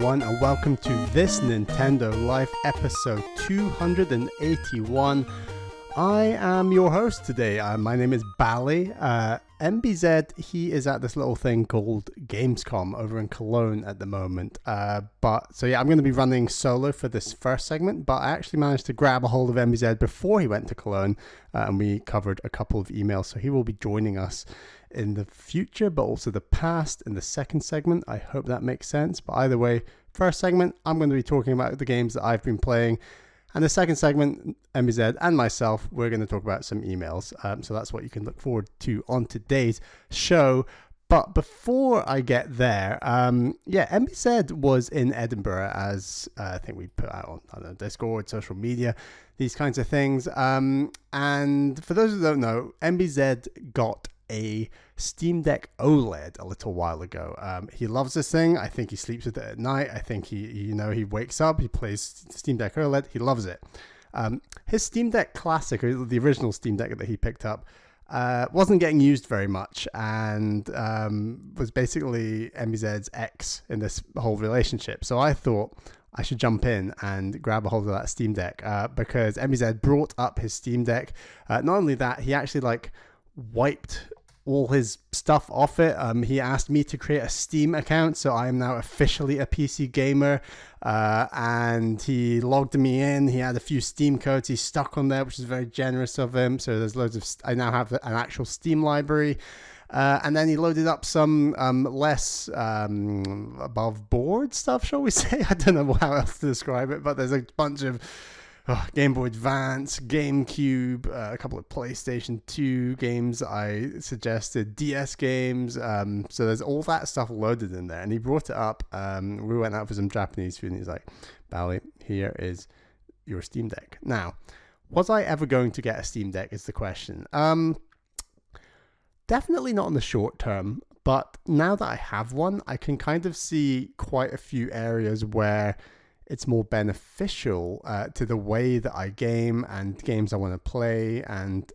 everyone, and welcome to This Nintendo Life episode 281. I am your host today. My name is Bally. MBZ, he is at this little thing called Gamescom over in Cologne at the moment. I'm going to be running solo for this first segment, but I actually managed to grab a hold of MBZ before he went to Cologne, and we covered a couple of emails, so he will be joining us in the future, but also the past in the second segment. I hope that makes sense. But either way, first segment, I'm going to be talking about the games that I've been playing. And the second segment, MBZ and myself, we're going to talk about some emails. So that's what you can look forward to on today's show. But before I get there, MBZ was in Edinburgh, as I think we put out on Discord, social media, these kinds of things. And for those who don't know, MBZ got a Steam Deck OLED a little while ago. He loves this thing. I think he sleeps with it at night. I think he wakes up, he plays Steam Deck OLED. He loves it. His Steam Deck Classic, or the original Steam Deck that he picked up, wasn't getting used very much, and was basically MBZ's ex in this whole relationship. So I thought I should jump in and grab a hold of that Steam Deck because MBZ brought up his Steam Deck. Not only that, he actually wiped all his stuff off it. He asked me to create a Steam account, so I am now officially a PC gamer, and he logged me in. He had a few Steam codes he stuck on there, which is very generous of him. So there's loads of I now have an actual Steam library, and then he loaded up some less above board stuff, shall we say. I don't know how else to describe it, but there's a bunch of Game Boy Advance, GameCube, a couple of PlayStation 2 games I suggested, DS games. So there's all that stuff loaded in there. And he brought it up. We went out for some Japanese food and he's like, Bally, here is your Steam Deck. Now, was I ever going to get a Steam Deck is the question. Definitely not in the short term. But now that I have one, I can kind of see quite a few areas where it's more beneficial to the way that I game and games I want to play and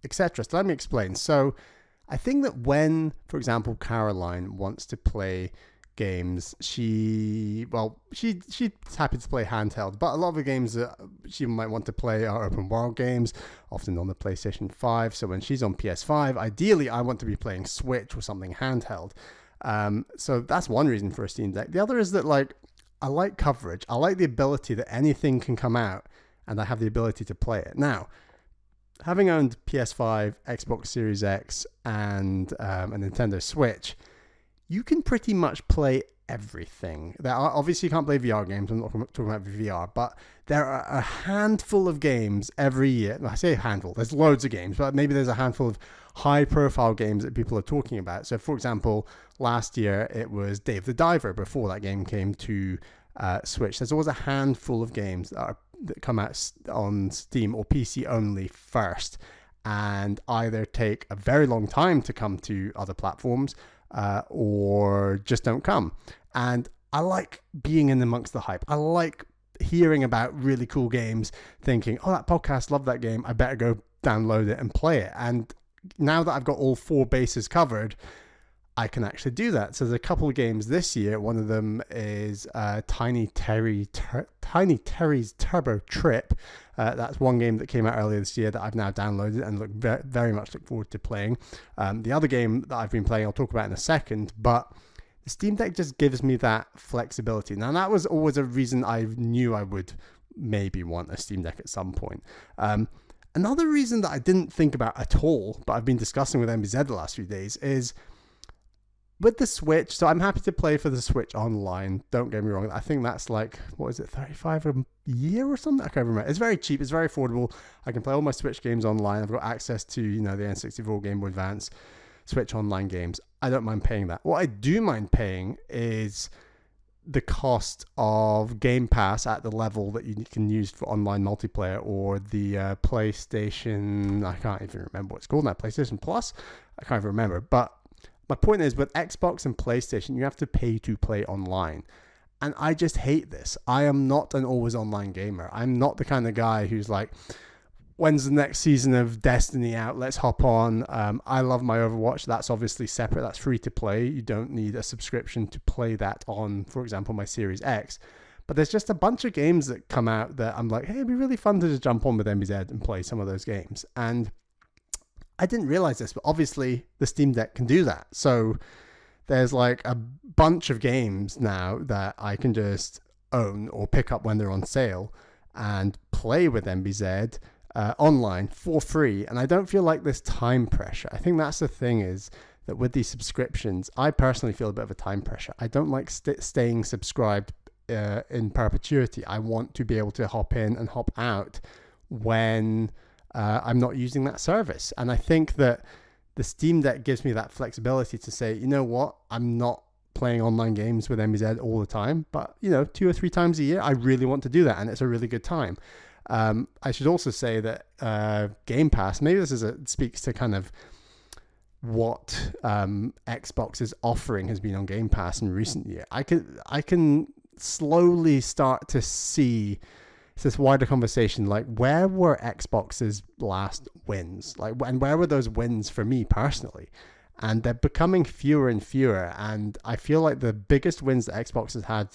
etc. So let me explain. So I think that when, for example, Caroline wants to play games, she's happy to play handheld, but a lot of the games that she might want to play are open world games, often on the PlayStation 5. So when she's on PS5, ideally I want to be playing Switch or something handheld. So that's one reason for a Steam Deck. The other is that I like coverage. I like the ability that anything can come out and I have the ability to play it. Now, having owned PS5, Xbox Series X, and a Nintendo Switch, you can pretty much play everything. Obviously, you can't play VR games. I'm not talking about VR, but there are a handful of games every year. I say a handful. There's loads of games, but maybe there's a handful of high-profile games that people are talking about. So, for example, last year it was Dave the Diver before that game came to Switch. There's always a handful of games that come out on Steam or PC only first, and either take a very long time to come to other platforms or just don't come. And I like being in amongst the hype. I like hearing about really cool games, thinking, oh, that podcast loved that game, I better go download it and play it. And now that I've got all four bases covered, I can actually do that. So there's a couple of games this year. One of them is Tiny Terry's Turbo Trip. That's one game that came out earlier this year that I've now downloaded and very much look forward to playing. The other game that I've been playing, I'll talk about in a second, but the Steam Deck just gives me that flexibility. Now, that was always a reason I knew I would maybe want a Steam Deck at some point. Another reason that I didn't think about at all, but I've been discussing with MBZ the last few days, is with the Switch. So I'm happy to play for the Switch online. Don't get me wrong. I think that's $35 a year or something? I can't remember. It's very cheap. It's very affordable. I can play all my Switch games online. I've got access to, the N64, Game Boy Advance, Switch online games. I don't mind paying that. What I do mind paying is the cost of Game Pass at the level that you can use for online multiplayer, or the PlayStation, I can't even remember what it's called now, PlayStation Plus? I can't even remember. But my point is, with Xbox and PlayStation, you have to pay to play online. And I just hate this. I am not an always online gamer. I'm not the kind of guy who's like, when's the next season of Destiny out? Let's hop on. I love my Overwatch. That's obviously separate. That's free to play. You don't need a subscription to play that on, for example, my Series X. But there's just a bunch of games that come out that I'm like, hey, it'd be really fun to just jump on with MBZ and play some of those games. And I didn't realize this, but obviously the Steam Deck can do that. So there's like a bunch of games now that I can just own or pick up when they're on sale and play with MBZ online for free. And I don't feel like this time pressure. I think that's the thing, is that with these subscriptions, I personally feel a bit of a time pressure. I don't like staying subscribed in perpetuity. I want to be able to hop in and hop out when I'm not using that service. And I think that the Steam Deck gives me that flexibility to say, you know what, I'm not playing online games with MBZ all the time, but 2 or 3 times a year, I really want to do that, and it's a really good time. I should also say that Game Pass, maybe this speaks to kind of what Xbox's offering has been on Game Pass in recent years. I can slowly start to see this wider conversation, like, where were Xbox's last wins? And where were those wins for me personally? And they're becoming fewer and fewer. And I feel like the biggest wins that Xbox has had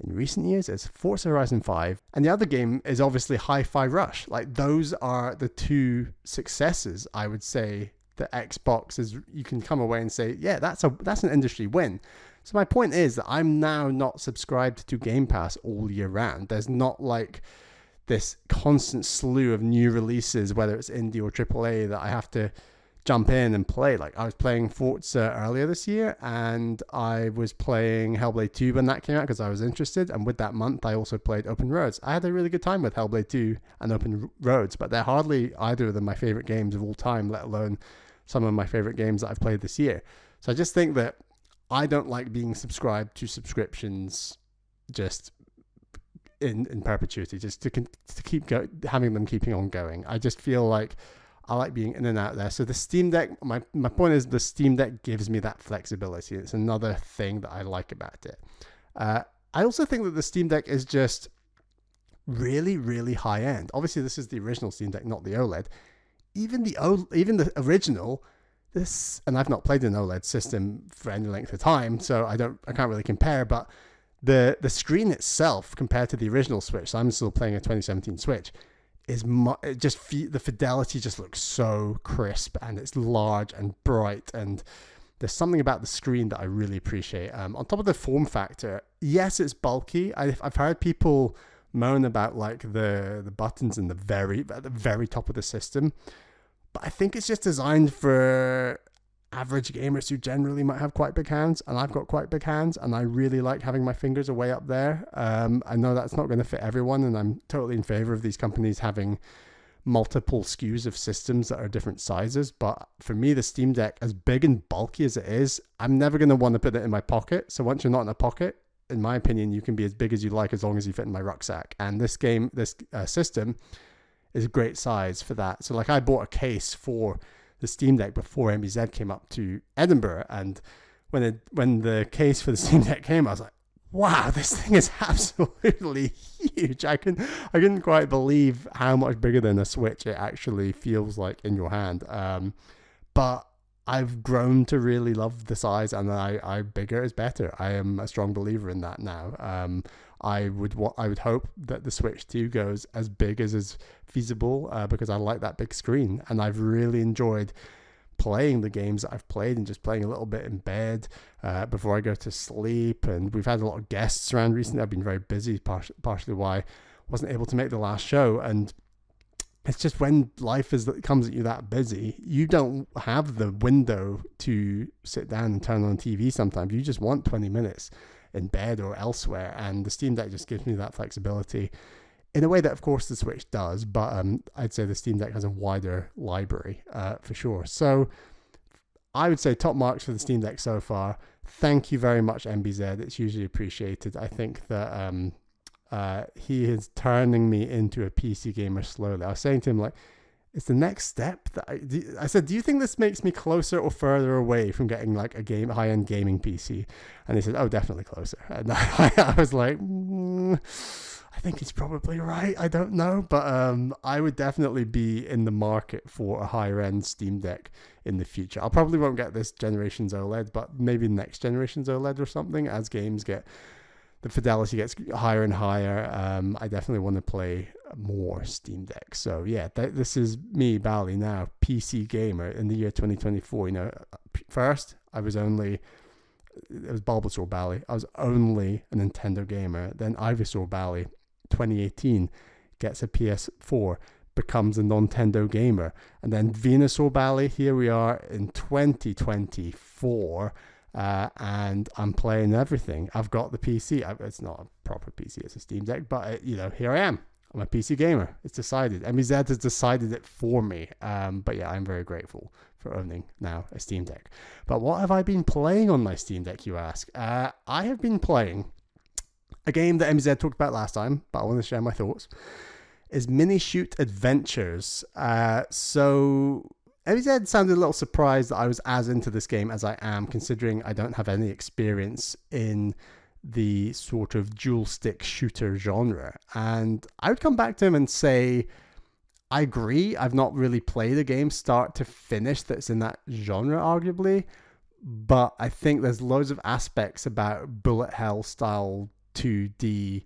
in recent years is Forza Horizon 5. And the other game is obviously Hi-Fi Rush. Like, those are the 2 successes, I would say, that Xbox is. You can come away and say, yeah, that's an industry win. So my point is that I'm now not subscribed to Game Pass all year round. There's not like this constant slew of new releases, whether it's indie or AAA, that I have to jump in and play. Like, I was playing Forza earlier this year, and I was playing Hellblade 2 when that came out because I was interested. And with that month, I also played Open Roads. I had a really good time with Hellblade 2 and Open Roads, but they're hardly either of them my favorite games of all time, let alone some of my favorite games that I've played this year. So I just think that I don't like being subscribed to subscriptions just in perpetuity, just to keep having them keeping on going. I just feel like I like being in and out there. So the Steam Deck, my point is, the Steam Deck gives me that flexibility. It's another thing that I like about it. I also think that the Steam Deck is just really, really high end. Obviously, this is the original Steam Deck, not the OLED. Even the original. And I've not played an OLED system for any length of time, so I can't really compare, but the screen itself compared to the original Switch, so I'm still playing a 2017 Switch, is the fidelity just looks so crisp, and it's large and bright, and there's something about the screen that I really appreciate. On top of the form factor, yes, it's bulky. I've heard people moan about like the buttons at the very top of the system. But I think it's just designed for average gamers who generally might have quite big hands, and I've got quite big hands, and I really like having my fingers are way up there. I know that's not going to fit everyone, and I'm totally in favor of these companies having multiple SKUs of systems that are different sizes. But for me, the Steam Deck, as big and bulky as it is, I'm never going to want to put it in my pocket. So once you're not in a pocket, in my opinion, you can be as big as you like as long as you fit in my rucksack. And this system is a great size for that. So like, I bought a case for the Steam Deck before MBZ came up to Edinburgh, and when the case for the Steam Deck came, I was like, wow, this thing is absolutely huge. I couldn't quite believe how much bigger than a Switch it actually feels like in your hand. But I've grown to really love the size, and I bigger is better. I am a strong believer in that now. I would hope that the Switch 2 goes as big as is feasible, because I like that big screen, and I've really enjoyed playing the games that I've played and just playing a little bit in bed before I go to sleep. And we've had a lot of guests around recently. I've been very busy, partially why I wasn't able to make the last show. And it's just when life comes at you that busy, you don't have the window to sit down and turn on TV sometimes. You just want 20 minutes in bed or elsewhere, and the Steam Deck just gives me that flexibility in a way that, of course, the Switch does, but I'd say the Steam Deck has a wider library for sure. So I would say top marks for the Steam Deck so far. Thank you very much, MBZ. It's hugely appreciated. I think that he is turning me into a PC gamer slowly. I was saying to him, like, it's the next step. I said, do you think this makes me closer or further away from getting like a high-end gaming PC? And he said, oh, definitely closer. And I was like, I think he's probably right. I don't know, but I would definitely be in the market for a higher end Steam Deck in the future. I probably won't get this generation's OLED, but maybe next generation's OLED or something. As games get, the fidelity gets higher and higher. I definitely want to play more Steam Deck. So yeah, this is me, Bally, now PC gamer in the year 2024. You know, first it was Bulbasaur Bally. I was only a Nintendo gamer. Then Ivysaur Bally, 2018, gets a PS4, becomes a Nintendo gamer. And then Venusaur Bally, here we are in 2024, and I'm playing everything. I've got the PC. It's not a proper PC, it's a Steam Deck, but here I am. I'm a PC gamer. It's decided. MBZ has decided it for me. But yeah, I'm very grateful for owning now a Steam Deck. But what have I been playing on my Steam Deck, you ask? I have been playing a game that MBZ talked about last time, but I want to share my thoughts, is Minishoot Adventures. So MBZ sounded a little surprised that I was as into this game as I am, considering I don't have any experience in the sort of dual stick shooter genre. And I would come back to him and say, I agree. I've not really played a game start to finish that's in that genre, arguably, but I think there's loads of aspects about bullet hell style 2D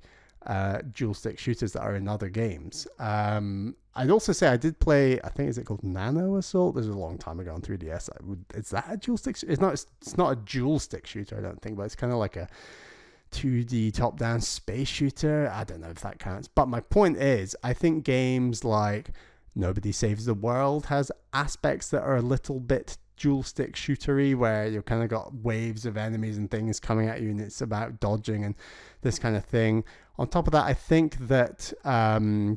dual stick shooters that are in other games. I'd also say I did play, I think, is it called Nano Assault? This was a long time ago on 3DS. Is that a dual stick? It's not a dual stick shooter, I don't think, but it's kind of like a 2D top-down space shooter. I don't know if that counts. But my point is, I think games like Nobody Saves the World has aspects that are a little bit dual stick shootery, where you've kind of got waves of enemies and things coming at you, and it's about dodging and this kind of thing. On top of that, I think that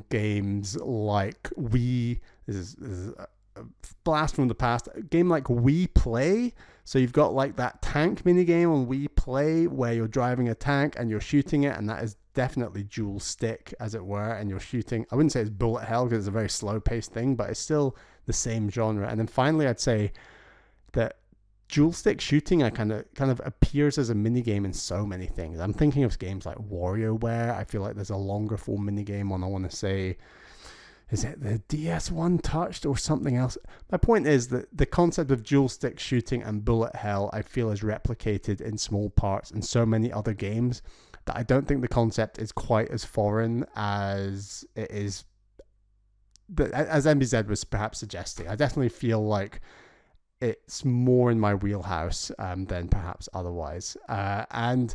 games like this is a blast from the past, a game like Wii Play. So you've got like that tank mini game on Wii Play where you're driving a tank and you're shooting it, and that is definitely dual stick, as it were, and you're shooting. I wouldn't say it's bullet hell because it's a very slow paced thing, but it's still the same genre. And then finally, I'd say that dual stick shooting kind of appears as a mini game in so many things. I'm thinking of games like WarioWare. I feel like there's a longer form mini game on, I want to say, is it the DS One Touched or something else? My point is that the concept of dual stick shooting and bullet hell, I feel, is replicated in small parts in so many other games that I don't think the concept is quite as foreign as it is, as MBZ was perhaps suggesting. I definitely feel like it's more in my wheelhouse than perhaps otherwise. And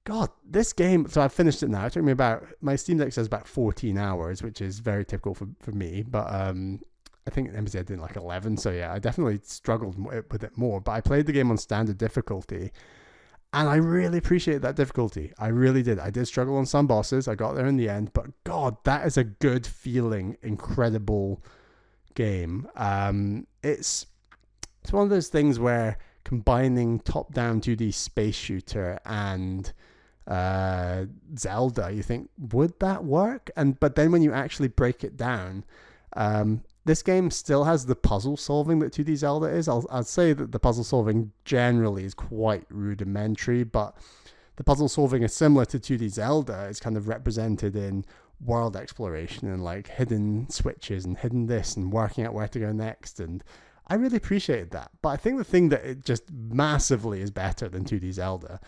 God, this game, so I've finished it now. It took me my Steam Deck says about 14 hours, which is very typical for me. But I think MBZ did like 11. So yeah, I definitely struggled with it more. But I played the game on standard difficulty, and I really appreciate that difficulty. I really did. I did struggle on some bosses. I got there in the end. But God, that is a good feeling, incredible game. It's one of those things where combining top-down 2D space shooter and Zelda, you think, would that work? But then when you actually break it down, this game still has the puzzle solving that 2D Zelda is. I'd say that the puzzle solving generally is quite rudimentary, but the puzzle solving is similar to 2D Zelda. It's kind of represented in world exploration and like hidden switches and hidden this and working out where to go next, and I really appreciated that. But I think the thing that it just massively is better than 2D Zelda,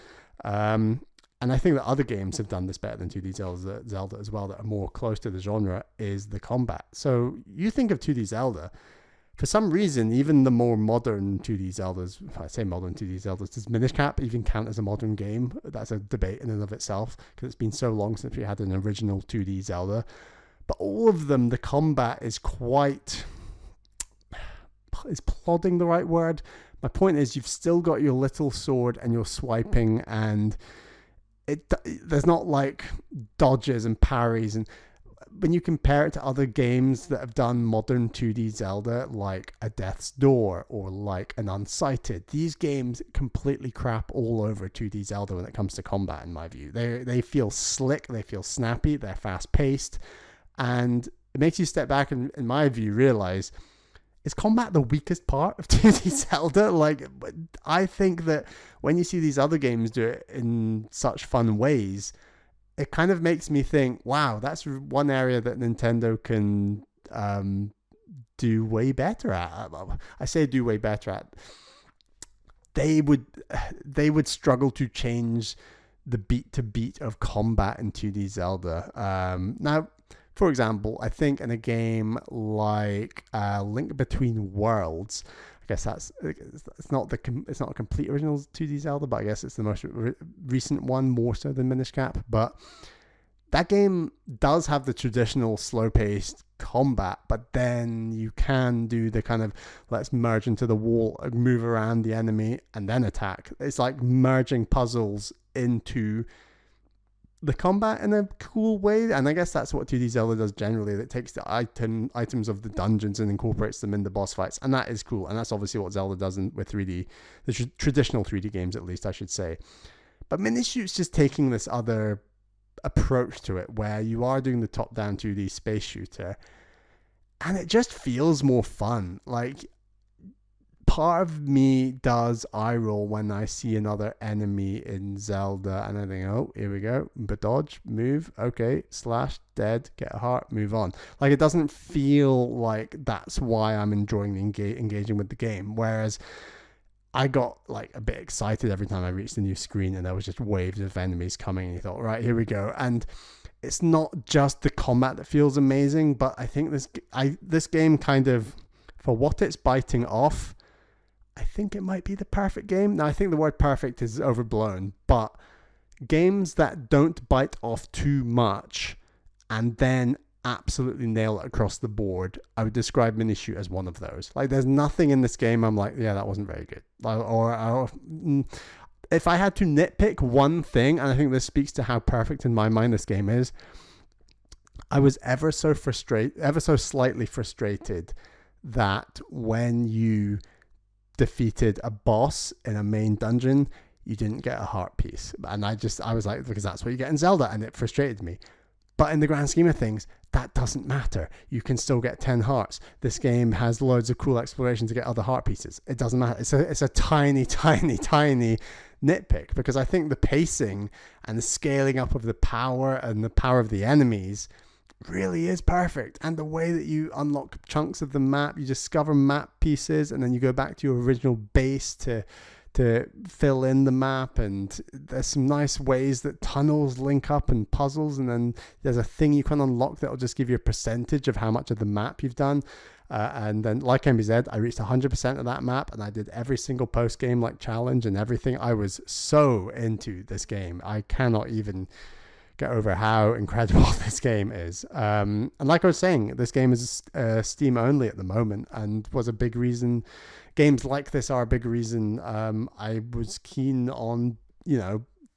and I think that other games have done this better than 2D Zelda as well, that are more close to the genre, is the combat. So you think of 2D Zelda, for some reason, even the more modern 2D Zeldas, if I say modern 2D Zeldas, does Minish Cap even count as a modern game? That's a debate in and of itself, because it's been so long since we had an original 2D Zelda. But all of them, the combat is quite... Is plodding the right word? My point is, you've still got your little sword and you're swiping, and there's not like dodges and parries. And when you compare it to other games that have done modern 2D Zelda, like a Death's Door or like an Unsighted, these games completely crap all over 2D Zelda when it comes to combat, in my view. They feel slick, they feel snappy, they're fast paced, and it makes you step back and, in my view, realize, is combat the weakest part of 2D Zelda? Like, I think that when you see these other games do it in such fun ways, it kind of makes me think, wow, that's one area that Nintendo can do way better at. I say do way better at. They would struggle to change the beat to beat of combat in 2D Zelda. Now, for example, I think in a game like Link Between Worlds, I guess it's not a complete original 2D Zelda, but I guess it's the most recent one, more so than Minish Cap. But that game does have the traditional slow-paced combat, but then you can do the kind of let's merge into the wall, move around the enemy, and then attack. It's like merging puzzles into the combat in a cool way, and I guess that's what 2D Zelda does generally. It takes the items of the dungeons and incorporates them in the boss fights, and that is cool. And that's obviously what Zelda does with 3D, the traditional 3D games, at least I should say. But Minishoot's just taking this other approach to it, where you are doing the top-down 2D space shooter, and it just feels more fun. Like, part of me does eye roll when I see another enemy in Zelda, and I think, oh, here we go, but dodge, move, okay, slash, dead, get a heart, move on. Like, it doesn't feel like that's why I'm enjoying engaging with the game, whereas I got like a bit excited every time I reached a new screen and there was just waves of enemies coming, and you thought, right, here we go. And it's not just the combat that feels amazing, but I think this game kind of, for what it's biting off, I think it might be the perfect game. Now, I think the word perfect is overblown, but games that don't bite off too much and then absolutely nail it across the board, I would describe Minishoot as one of those. Like, there's nothing in this game I'm like, yeah, that wasn't very good. Or if I had to nitpick one thing, and I think this speaks to how perfect in my mind this game is, I was ever so slightly frustrated that when you defeated a boss in a main dungeon, you didn't get a heart piece. And I was like, because that's what you get in Zelda, and it frustrated me. But in the grand scheme of things, that doesn't matter. You can still get 10 hearts. This game has loads of cool exploration to get other heart pieces. It doesn't matter. It's a tiny, tiny, tiny nitpick, because I think the pacing and the scaling up of the power and the power of the enemies really is perfect. And the way that you unlock chunks of the map, you discover map pieces, and then you go back to your original base to fill in the map, and there's some nice ways that tunnels link up and puzzles, and then there's a thing you can unlock that will just give you a percentage of how much of the map you've done, and then, like MBZ, I reached 100% of that map, and I did every single post-game like challenge and everything. I was so into this game. I cannot even get over how incredible this game is. And like I was saying, this game is Steam only at the moment, and was a big reason. Games like this are a big reason I was keen on,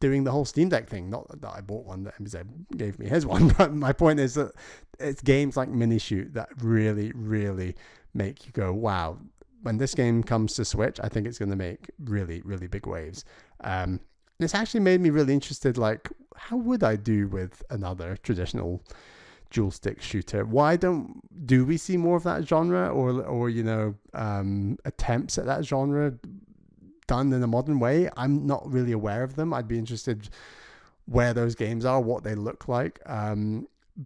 doing the whole Steam Deck thing. Not that I bought one, that MBZ gave me his one, but my point is that it's games like Minishoot that really, really make you go, wow. When this game comes to Switch, I think it's going to make really, really big waves. It's actually made me really interested, like, how would I do with another traditional dual stick shooter? Why do we see more of that genre, or attempts at that genre done in a modern way? I'm not really aware of them. I'd be interested where those games are, what they look like.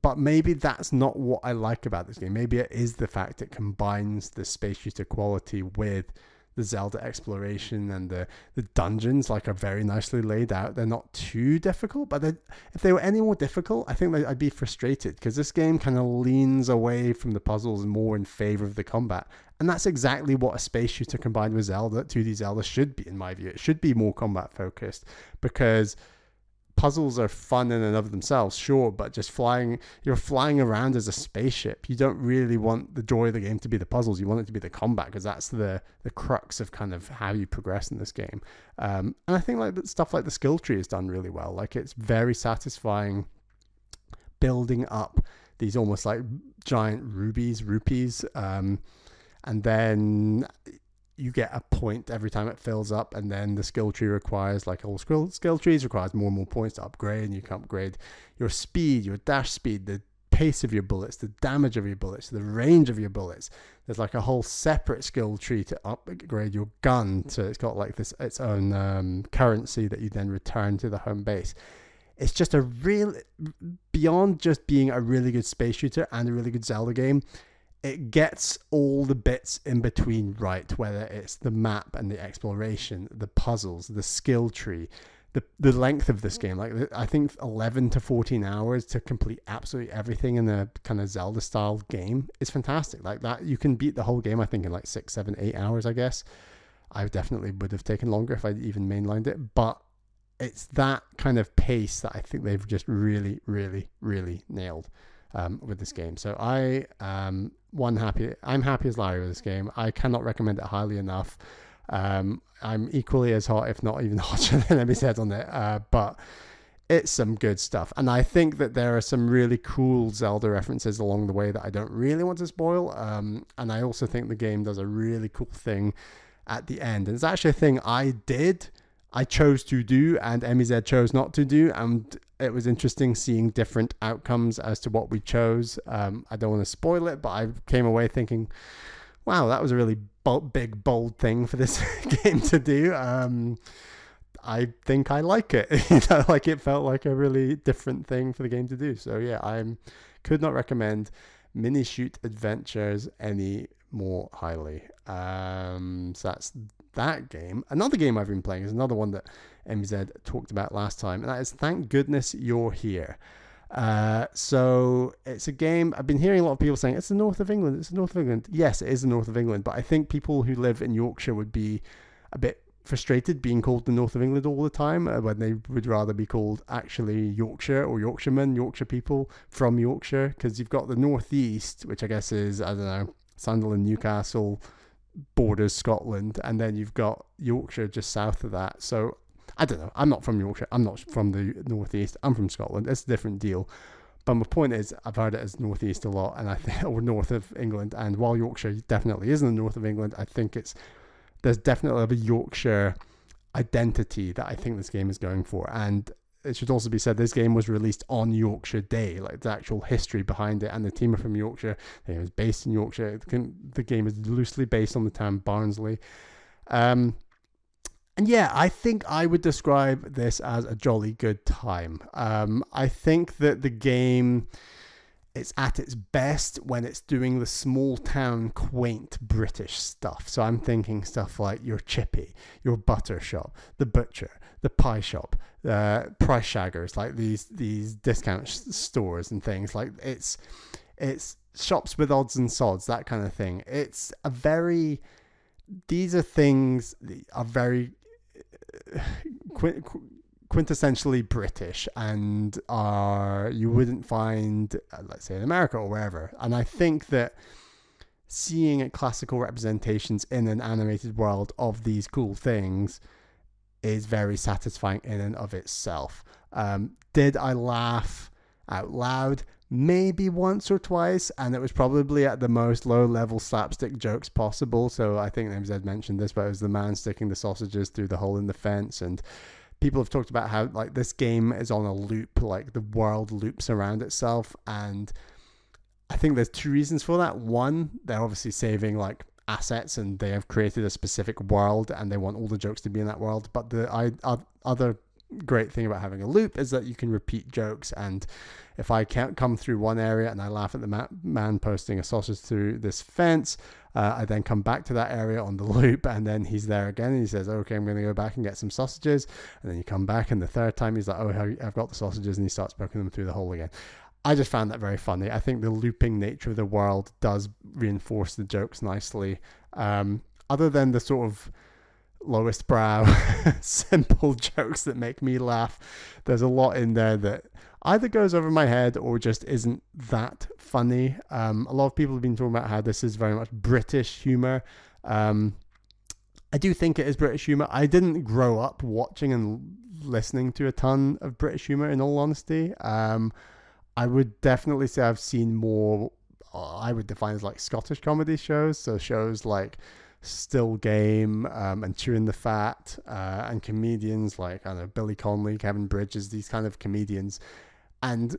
But maybe that's not what I like about this game. Maybe it is the fact it combines the space shooter quality with the Zelda exploration, and the dungeons are very nicely laid out. They're not too difficult, but if they were any more difficult, I think I'd be frustrated, because this game kind of leans away from the puzzles more in favor of the combat. And that's exactly what a space shooter combined with Zelda, 2D Zelda, should be, in my view. It should be more combat focused, because puzzles are fun in and of themselves, sure, but you're flying around as a spaceship. You don't really want the joy of the game to be the puzzles. You want it to be the combat, because that's the crux of kind of how you progress in this game. And I think stuff like the skill tree is done really well. Like, it's very satisfying building up these almost like giant rupees, and then you get a point every time it fills up, and then the skill tree requires, like all skill trees, requires more and more points to upgrade, and you can upgrade your speed, your dash speed, the pace of your bullets, the damage of your bullets, the range of your bullets. There's like a whole separate skill tree to upgrade your gun, so it's got like its own currency that you then return to the home base. it's just a real, beyond just being a really good space shooter and a really good Zelda game, it gets all the bits in between right, whether it's the map and the exploration, the puzzles, the skill tree, the length of this game. Like, I think 11 to 14 hours to complete absolutely everything in a kind of Zelda style game is fantastic. Like that, you can beat the whole game, I think, in like 6, 7, 8 hours, I guess. I definitely would have taken longer if I'd even mainlined it, but it's that kind of pace that I think they've just really, really, really nailed with this game. So I'm happy as Larry with this game. I cannot recommend it highly enough. I'm equally as hot, if not even hotter than Emmy said on it, but it's some good stuff. And I think that there are some really cool Zelda references along the way that I don't really want to spoil. And I also think the game does a really cool thing at the end. And it's actually a thing I chose to do, and MEZ chose not to do. And it was interesting seeing different outcomes as to what we chose. I don't want to spoil it, but I came away thinking, wow, that was a really big, bold thing for this game to do. I think I like it. Like it felt like a really different thing for the game to do. So yeah, I could not recommend Minishoot Adventures any more highly. So that's that game. Another game I've been playing is another one that MZ talked about last time, and that is Thank Goodness You're Here. So it's a game I've been hearing a lot of people saying it's the north of England. It's the north of England. Yes, it is the north of England, but I think people who live in Yorkshire would be a bit frustrated being called the north of England all the time, when they would rather be called actually Yorkshire or Yorkshiremen, Yorkshire people from Yorkshire, because you've got the northeast, which I guess is, I don't know, Sunderland, Newcastle, borders Scotland, and then you've got Yorkshire just south of that. So I don't know, I'm not from Yorkshire, I'm not from the northeast, I'm from Scotland. It's a different deal, but my point is I've heard it as northeast a lot, and I think, or north of England, and while Yorkshire definitely is in the north of England, I think there's definitely a Yorkshire identity that I think this game is going for. And it should also be said, this game was released on Yorkshire Day, like the actual history behind it, and the team are from Yorkshire. It was based in Yorkshire. The game is loosely based on the town Barnsley. And yeah, I think I would describe this as a jolly good time. I think that the game, it's at its best when it's doing the small town, quaint British stuff. So I'm thinking stuff like your chippy, your butter shop, the butcher, the pie shop, price shaggers, like these discount stores and things. Like it's shops with odds and sods, that kind of thing. These are things that are very quintessentially British and you wouldn't find, let's say, in America or wherever. And I think that seeing classical representations in an animated world of these cool things is very satisfying in and of itself. Did I laugh out loud? Maybe once or twice, and it was probably at the most low-level slapstick jokes possible. So I think MZ mentioned this, but it was the man sticking the sausages through the hole in the fence, and people have talked about how like this game is on a loop, like the world loops around itself, and I think there's two reasons for that. One, they're obviously saving like assets, and they have created a specific world, and they want all the jokes to be in that world. But the other great thing about having a loop is that you can repeat jokes, and if I can't come through one area and I laugh at the man posting a sausage through this fence, I then come back to that area on the loop, and then he's there again, and he says, okay, I'm going to go back and get some sausages, and then you come back, and the third time he's like, oh, I've got the sausages, and he starts poking them through the hole again. I just found that very funny. I think the looping nature of the world does reinforce the jokes nicely. Other than the sort of lowest brow simple jokes that make me laugh, there's a lot in there that either goes over my head or just isn't that funny. A lot of people have been talking about how this is very much British humor. I do think it is British humor. I didn't grow up watching and listening to a ton of British humor, in all honesty. I would definitely say I've seen more, I would define as like Scottish comedy shows. So shows like Still Game and Chewing the Fat, and comedians like, I don't know, Billy Connolly, Kevin Bridges, these kind of comedians. And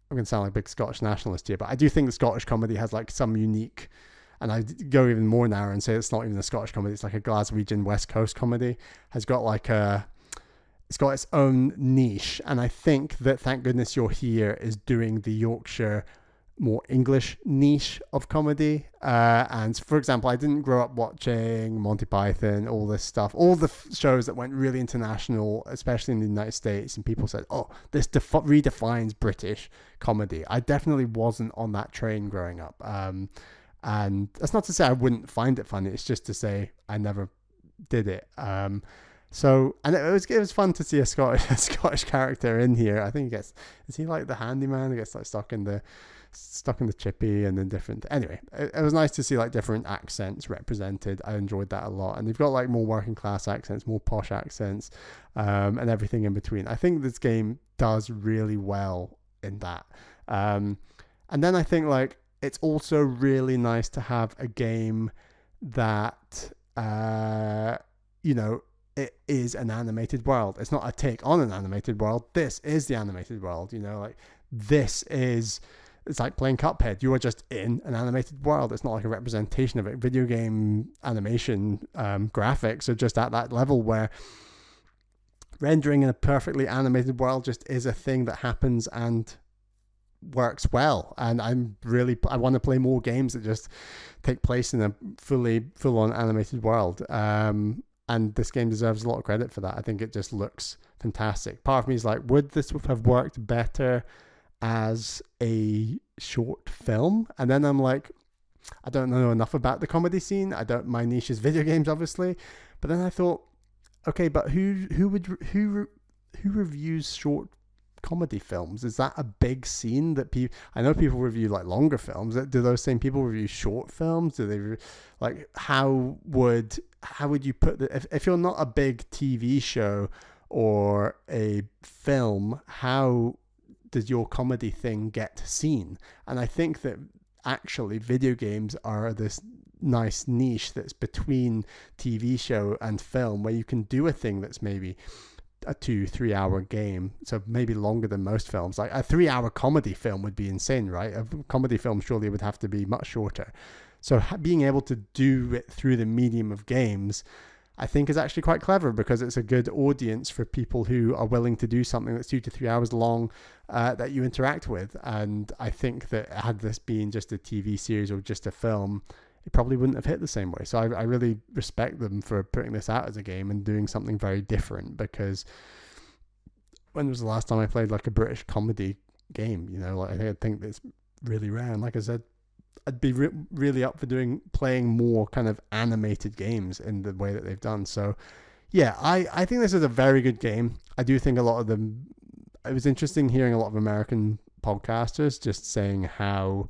I'm going to sound like a big Scottish nationalist here, but I do think the Scottish comedy has like some unique, and I go even more now and say it's not even a Scottish comedy, it's like a Glaswegian West Coast comedy, has got like it's got its own niche, and I think that Thank Goodness You're Here is doing the Yorkshire more English niche of comedy. And for example, I didn't grow up watching Monty Python, all this stuff, all the shows that went really international, especially in the United States, and people said, oh, this redefines British comedy. I definitely wasn't on that train growing up. And that's not to say I wouldn't find it funny, it's just to say I never did it. So, and it was fun to see a Scottish character in here. I think is he like the handyman who gets like stuck in the chippy, and then different. Anyway, it was nice to see like different accents represented. I enjoyed that a lot, and they've got like more working class accents, more posh accents, and everything in between. I think this game does really well in that. And then I think like it's also really nice to have a game that it is an animated world. It's not a take on an animated world. This is the animated world. It's like playing Cuphead. You are just in an animated world. It's not like a representation of it. Video game animation graphics are just at that level where rendering in a perfectly animated world just is a thing that happens and works well. And I want to play more games that just take place in a full-on animated world. And this game deserves a lot of credit for that. I think it just looks fantastic. Part of me is like, would this have worked better as a short film? And then I'm like, I don't know enough about the comedy scene. My niche is video games, obviously. But then I thought, okay, but who reviews short comedy films? Is that a big scene that people? I know people review like longer films. Do those same people review short films? Do they like how would you put if you're not a big TV show or a film, how does your comedy thing get seen? And I think that actually video games are this nice niche that's between TV show and film, where you can do a thing that's maybe a 2-3 hour game, so maybe longer than most films. Like a 3-hour comedy film would be insane, right? A comedy film surely would have to be much shorter. So being able to do it through the medium of games, I think is actually quite clever, because it's a good audience for people who are willing to do something that's 2 to 3 hours long that you interact with. And I think that had this been just a TV series or just a film, it probably wouldn't have hit the same way. So I really respect them for putting this out as a game and doing something very different, because when was the last time I played like a British comedy game? I think it's really rare. And like I said, I'd be really up for playing more kind of animated games in the way that they've done. So yeah, I think this is a very good game. I do think a lot of them, it was interesting hearing a lot of American podcasters just saying how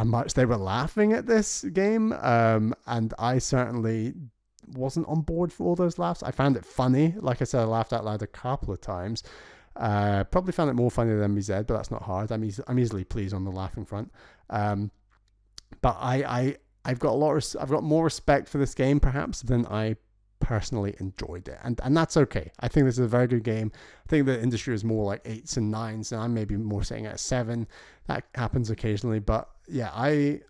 much they were laughing at this game. And I certainly wasn't on board for all those laughs. I found it funny. Like I said, I laughed out loud a couple of times. Probably found it more funny than MBZ, but that's not hard. I'm easily pleased on the laughing front. But I've got more respect for this game perhaps than I personally enjoyed it, and that's okay. I think this is a very good game. I think the industry is more like 8s and 9s, and I'm maybe more saying at 7. That happens occasionally, but yeah, I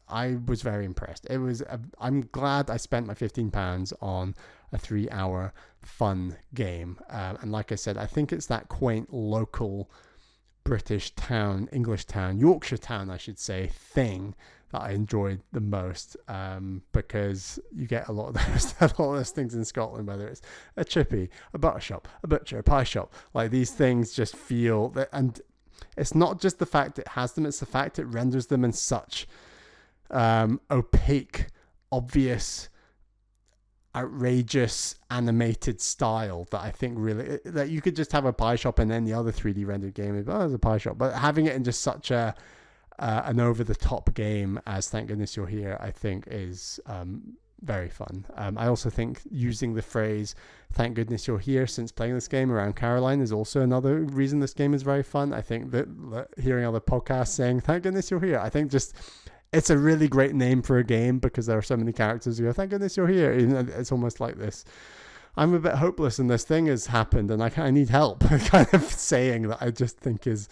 was very impressed. I'm glad I spent my £15 on a 3-hour fun game. And like I said, I think it's that quaint local British town, English town, Yorkshire town, I should say, thing that I enjoyed the most, because you get a lot of those things in Scotland, whether it's a chippy, a butter shop, a butcher, a pie shop. Like these things just feel that, and it's not just the fact it has them, it's the fact it renders them in such opaque, obvious, outrageous animated style that I think really that you could just have a pie shop in any other 3D rendered game. There's a pie shop, but having it in just such an over the top game as Thank Goodness You're Here, I think is very fun. I also think using the phrase "Thank Goodness You're Here" since playing this game around Caroline is also another reason this game is very fun. I think that hearing other podcasts saying "Thank Goodness You're Here," I think just it's a really great name for a game, because there are so many characters who go, "Thank goodness you're here." It's almost like this, I'm a bit hopeless and this thing has happened and I need help kind of saying that I just think is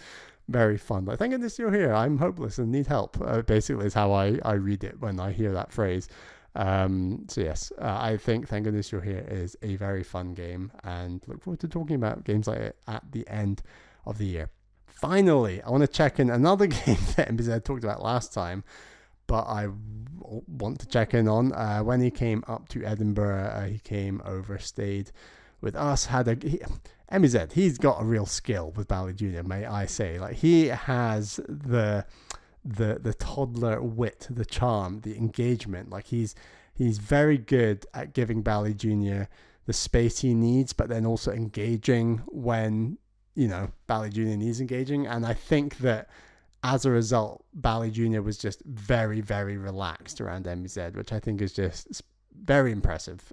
very fun. Like, "Thank goodness you're here. I'm hopeless and need help." Basically is how I read it when I hear that phrase. So yes, I think Thank Goodness You're Here is a very fun game, and look forward to talking about games like it at the end of the year. Finally, I want to check in another game that MBZ talked about last time, but I want to check in on. When he came up to Edinburgh, he came over, stayed with us, MBZ, he's got a real skill with Bally Jr., may I say. Like, he has the toddler wit, the charm, the engagement. Like, he's very good at giving Bally Jr. the space he needs, but then also engaging when, Bally Jr. needs engaging. And I think that as a result, Bally Jr. was just very, very relaxed around MBZ, which I think is just very impressive.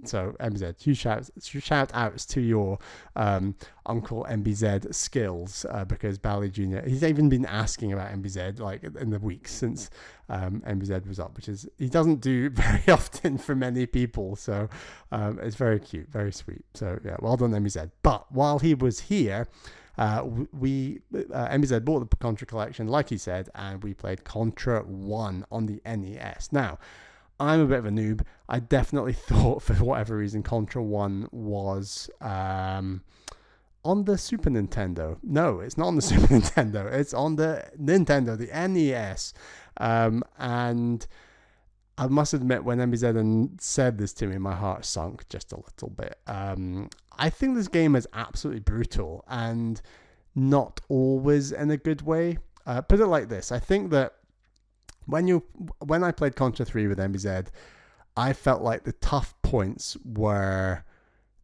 So MBZ, huge shout outs to your Uncle MBZ skills, because Bally Jr., he's even been asking about MBZ like in the weeks since MBZ was up, which is he doesn't do very often for many people. So it's very cute, very sweet. So yeah, well done MBZ. But while he was here, MBZ bought the Contra collection, like he said, and we played Contra 1 on the NES. Now, I'm a bit of a noob. I definitely thought, for whatever reason, Contra 1 was on the Super Nintendo. No, it's not on the Super Nintendo. It's on the Nintendo, the NES. And I must admit, when MBZ said this to me, my heart sunk just a little bit. I think this game is absolutely brutal and not always in a good way. Put it like this. I think that when I played Contra 3 with MBZ, I felt like the tough points were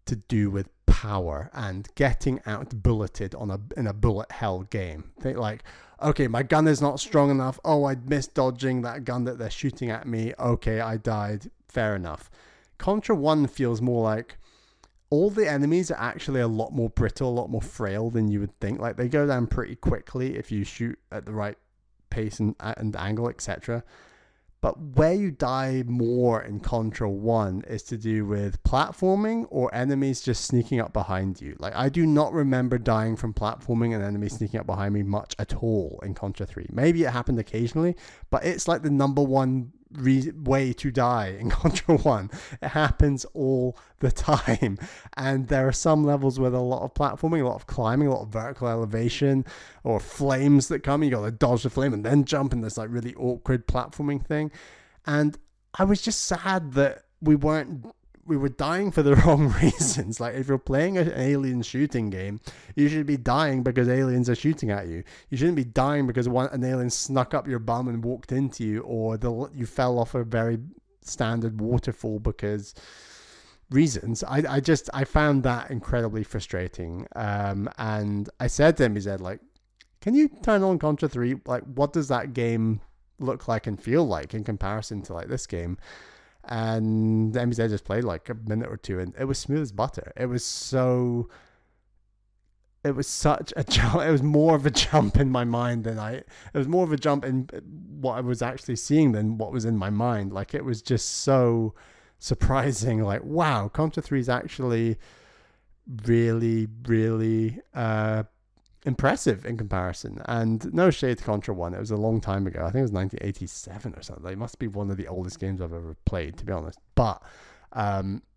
to do with power and getting out bulleted in a bullet hell game. Think like, okay, my gun is not strong enough. Oh, I missed dodging that gun that they're shooting at me. Okay, I died. Fair enough. Contra 1 feels more like all the enemies are actually a lot more brittle, a lot more frail than you would think. Like, they go down pretty quickly if you shoot at the right pace and angle, etc. But where you die more in Contra 1 is to do with platforming or enemies just sneaking up behind you. Like, I do not remember dying from platforming and enemies sneaking up behind me much at all in Contra 3. Maybe it happened occasionally, but it's like the number one way to die in Contra 1. It happens all the time, and there are some levels with a lot of platforming, a lot of climbing, a lot of vertical elevation, or flames that come. You gotta dodge the flame and then jump, and this like really awkward platforming thing. And I was just sad that we were dying for the wrong reasons. Like, if you're playing an alien shooting game, you should be dying because aliens are shooting at you. You shouldn't be dying because an alien snuck up your bum and walked into you, or you fell off a very standard waterfall because reasons. I found that incredibly frustrating. And I said to him, he said, like, can you turn on Contra 3? Like, what does that game look like and feel like in comparison to like this game? And MBZ just played like a minute or two, and it was smooth as butter. It was such a jump. It was more of a jump in my mind it was more of a jump in what I was actually seeing than what was in my mind. Like, it was just so surprising. Like, wow, Contra 3 is actually really, really impressive in comparison. And no shade to Contra 1, it was a long time ago. I think it was 1987 or something. It must be one of the oldest games I've ever played, to be honest. But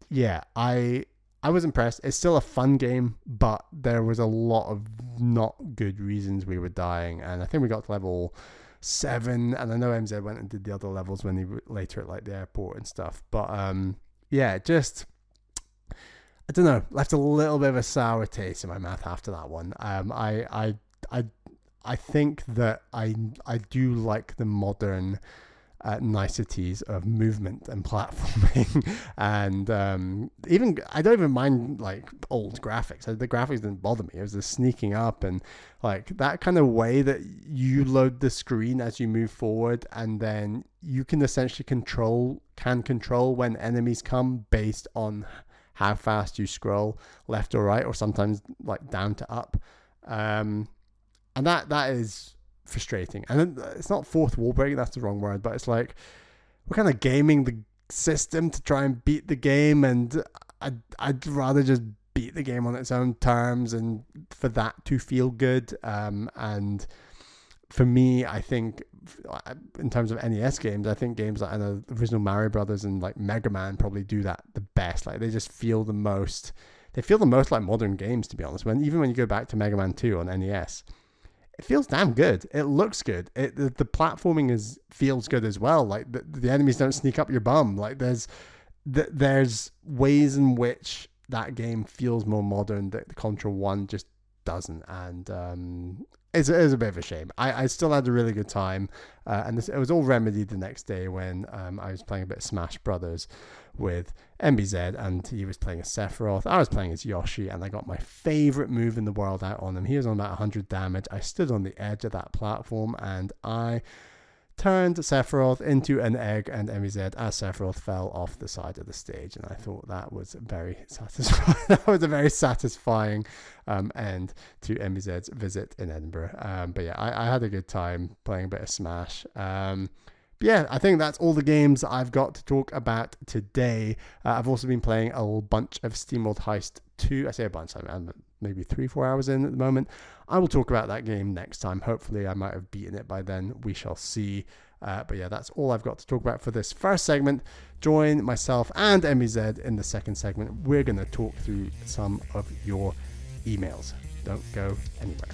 yeah, I was impressed. It's still a fun game, but there was a lot of not good reasons we were dying. And I think we got to level 7, and I know MZ went and did the other levels when he later at like the airport and stuff. But yeah, just, I don't know, left a little bit of a sour taste in my mouth after that one. I think that I do like the modern niceties of movement and platforming, and even I don't even mind like old graphics. The graphics didn't bother me. It was the sneaking up and like that kind of way that you load the screen as you move forward, and then you can essentially control when enemies come based on how fast you scroll left or right, or sometimes like down to up. And that is frustrating. And it's not fourth wall breaking, that's the wrong word, but it's like we're kind of gaming the system to try and beat the game, and I'd rather just beat the game on its own terms and for that to feel good. And for me, I think in terms of NES games, I think games like the original Mario Brothers and like Mega Man probably do that the best. Like they just feel the most. They feel the most like modern games, to be honest. Even when you go back to Mega Man 2 on NES, it feels damn good. It looks good. The platforming feels good as well. Like the enemies don't sneak up your bum. Like there's ways in which that game feels more modern that the Contra 1 just doesn't, and it was a bit of a shame. I still had a really good time, and it was all remedied the next day when I was playing a bit of Smash Brothers with MBZ, and he was playing as Sephiroth. I was playing as Yoshi, and I got my favorite move in the world out on him. He was on about 100 damage. I stood on the edge of that platform, and I turned Sephiroth into an egg, and MBZ as Sephiroth fell off the side of the stage, and I thought that was very satisfying. That was a very satisfying end to MBZ's visit in Edinburgh. But yeah, I had a good time playing a bit of Smash. But yeah, I think that's all the games I've got to talk about today. I've also been playing a whole bunch of SteamWorld Heist 2. I say a bunch, I'm maybe 3-4 hours in at the moment. I will talk about that game next time. Hopefully I might have beaten it by then. We shall see. But yeah, that's all I've got to talk about for this first segment. Join myself and MBZ in the second segment. We're going to talk through some of your emails. Don't go anywhere.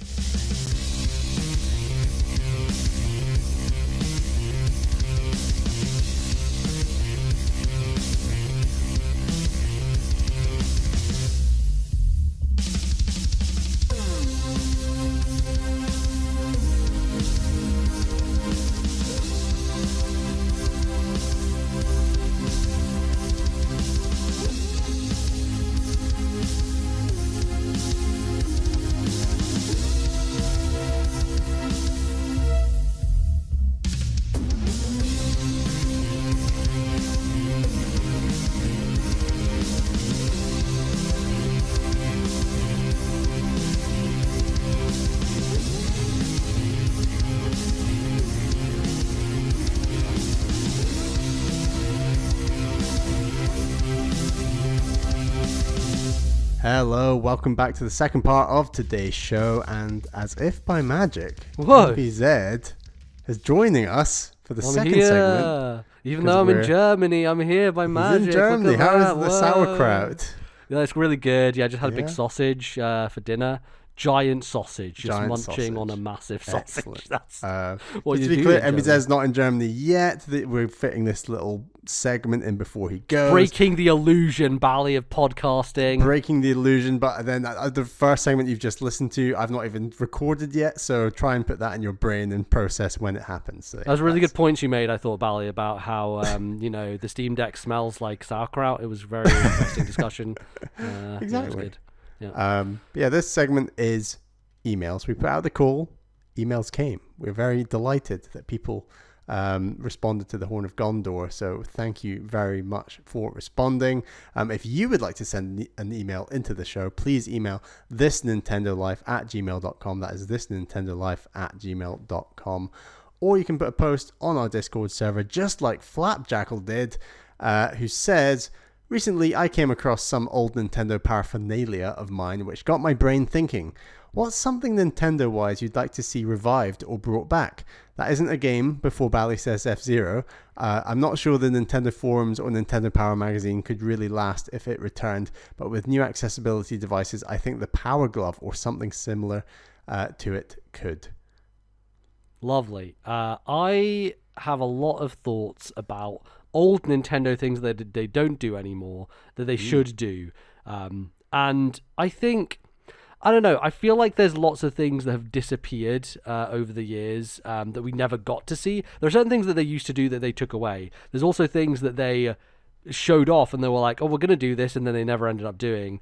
Hello, welcome back to the second part of today's show, and as if by magic, MBZ is joining us for the second segment. Even though I'm in Germany, I'm here by magic. He's in Germany. How is the sauerkraut? Yeah, it's really good. Yeah, I just had a big sausage for dinner. Giant sausage, just munching on a massive sausage. Excellent. That's what you do. To be clear, MBZ's not in Germany yet. We're fitting this little segment in before he goes. Breaking the illusion, Bally, of podcasting. Breaking the illusion, but then the first segment you've just listened to, I've not even recorded yet, so try and put that in your brain and process when it happens. So, that was really good points you made, I thought, Bally, about how the Steam Deck smells like sauerkraut. It was a very interesting discussion. Exactly. Yeah, it was good. Yeah. This segment is emails. We put out the call, emails came. We're very delighted that people responded to the Horn of Gondor, so thank you very much for responding. If you would like to send an email into the show, please email ThisNintendoLife@gmail.com. That is ThisNintendoLife@gmail.com. Or you can put a post on our Discord server, just like Flapjackal did, who says, recently, I came across some old Nintendo paraphernalia of mine which got my brain thinking. What's something Nintendo-wise you'd like to see revived or brought back? That isn't a game, before Bally says F-Zero. I'm not sure the Nintendo forums or Nintendo Power Magazine could really last if it returned, but with new accessibility devices, I think the Power Glove or something similar to it could. Lovely. I have a lot of thoughts about old Nintendo things that they don't do anymore that they should do. And I think, I don't know, I feel like there's lots of things that have disappeared over the years that we never got to see. There are certain things that they used to do that they took away. There's also things that they showed off and they were like, oh, we're going to do this, and then they never ended up doing.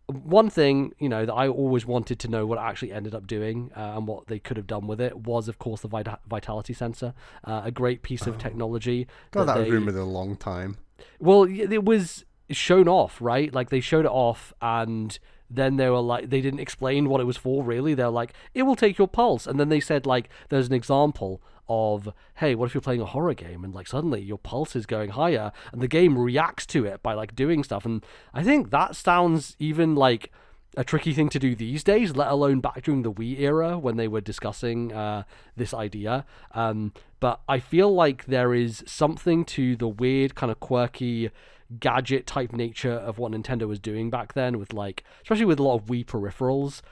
One thing, that I always wanted to know what it actually ended up doing and what they could have done with it was, of course, the vitality sensor. A great piece of technology. God, that was rumored a long time. Well, it was shown off, right? Like, they showed it off, and then they were like, they didn't explain what it was for, really. They're like, it will take your pulse. And then they said, like, there's an example of, hey, what if you're playing a horror game and like suddenly your pulse is going higher and the game reacts to it by like doing stuff. And I think that sounds even like a tricky thing to do these days, let alone back during the Wii era when they were discussing this idea. But I feel like there is something to the weird, kind of quirky gadget type nature of what Nintendo was doing back then, with like, especially with a lot of Wii peripherals,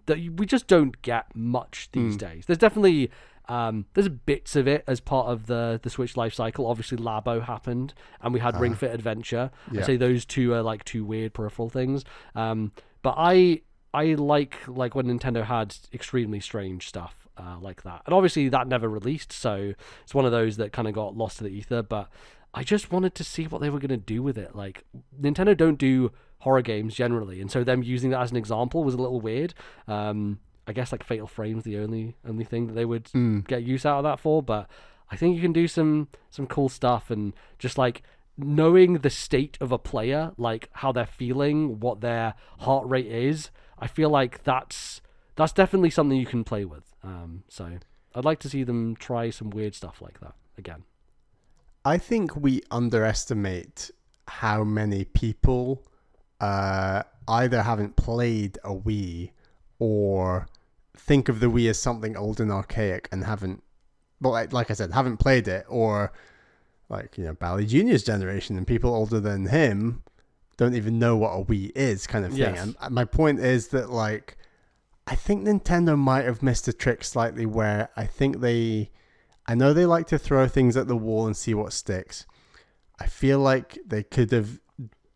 that we just don't get much these days. There's definitely there's bits of it as part of the Switch life cycle. Obviously Labo happened, and we had Ring Fit Adventure. Yeah. I'd say those two are like two weird peripheral things. But I like when Nintendo had extremely strange stuff like that. And obviously that never released, so it's one of those that kind of got lost to the ether. But I just wanted to see what they were going to do with it. Like, Nintendo don't do horror games generally, and so them using that as an example was a little weird. I guess like Fatal Frame's the only thing that they would get use out of that for, but I think you can do some cool stuff, and just like knowing the state of a player, like how they're feeling, what their heart rate is. I feel like that's definitely something you can play with. So I'd like to see them try some weird stuff like that again. I think we underestimate how many people either haven't played a Wii or think of the Wii as something old and archaic and haven't, well, like I said, haven't played it, or like, Bally Jr.'s generation and people older than him don't even know what a Wii is, kind of thing. Yes. And my point is that, like, I think Nintendo might have missed a trick slightly, where I know they like to throw things at the wall and see what sticks. I feel like they could have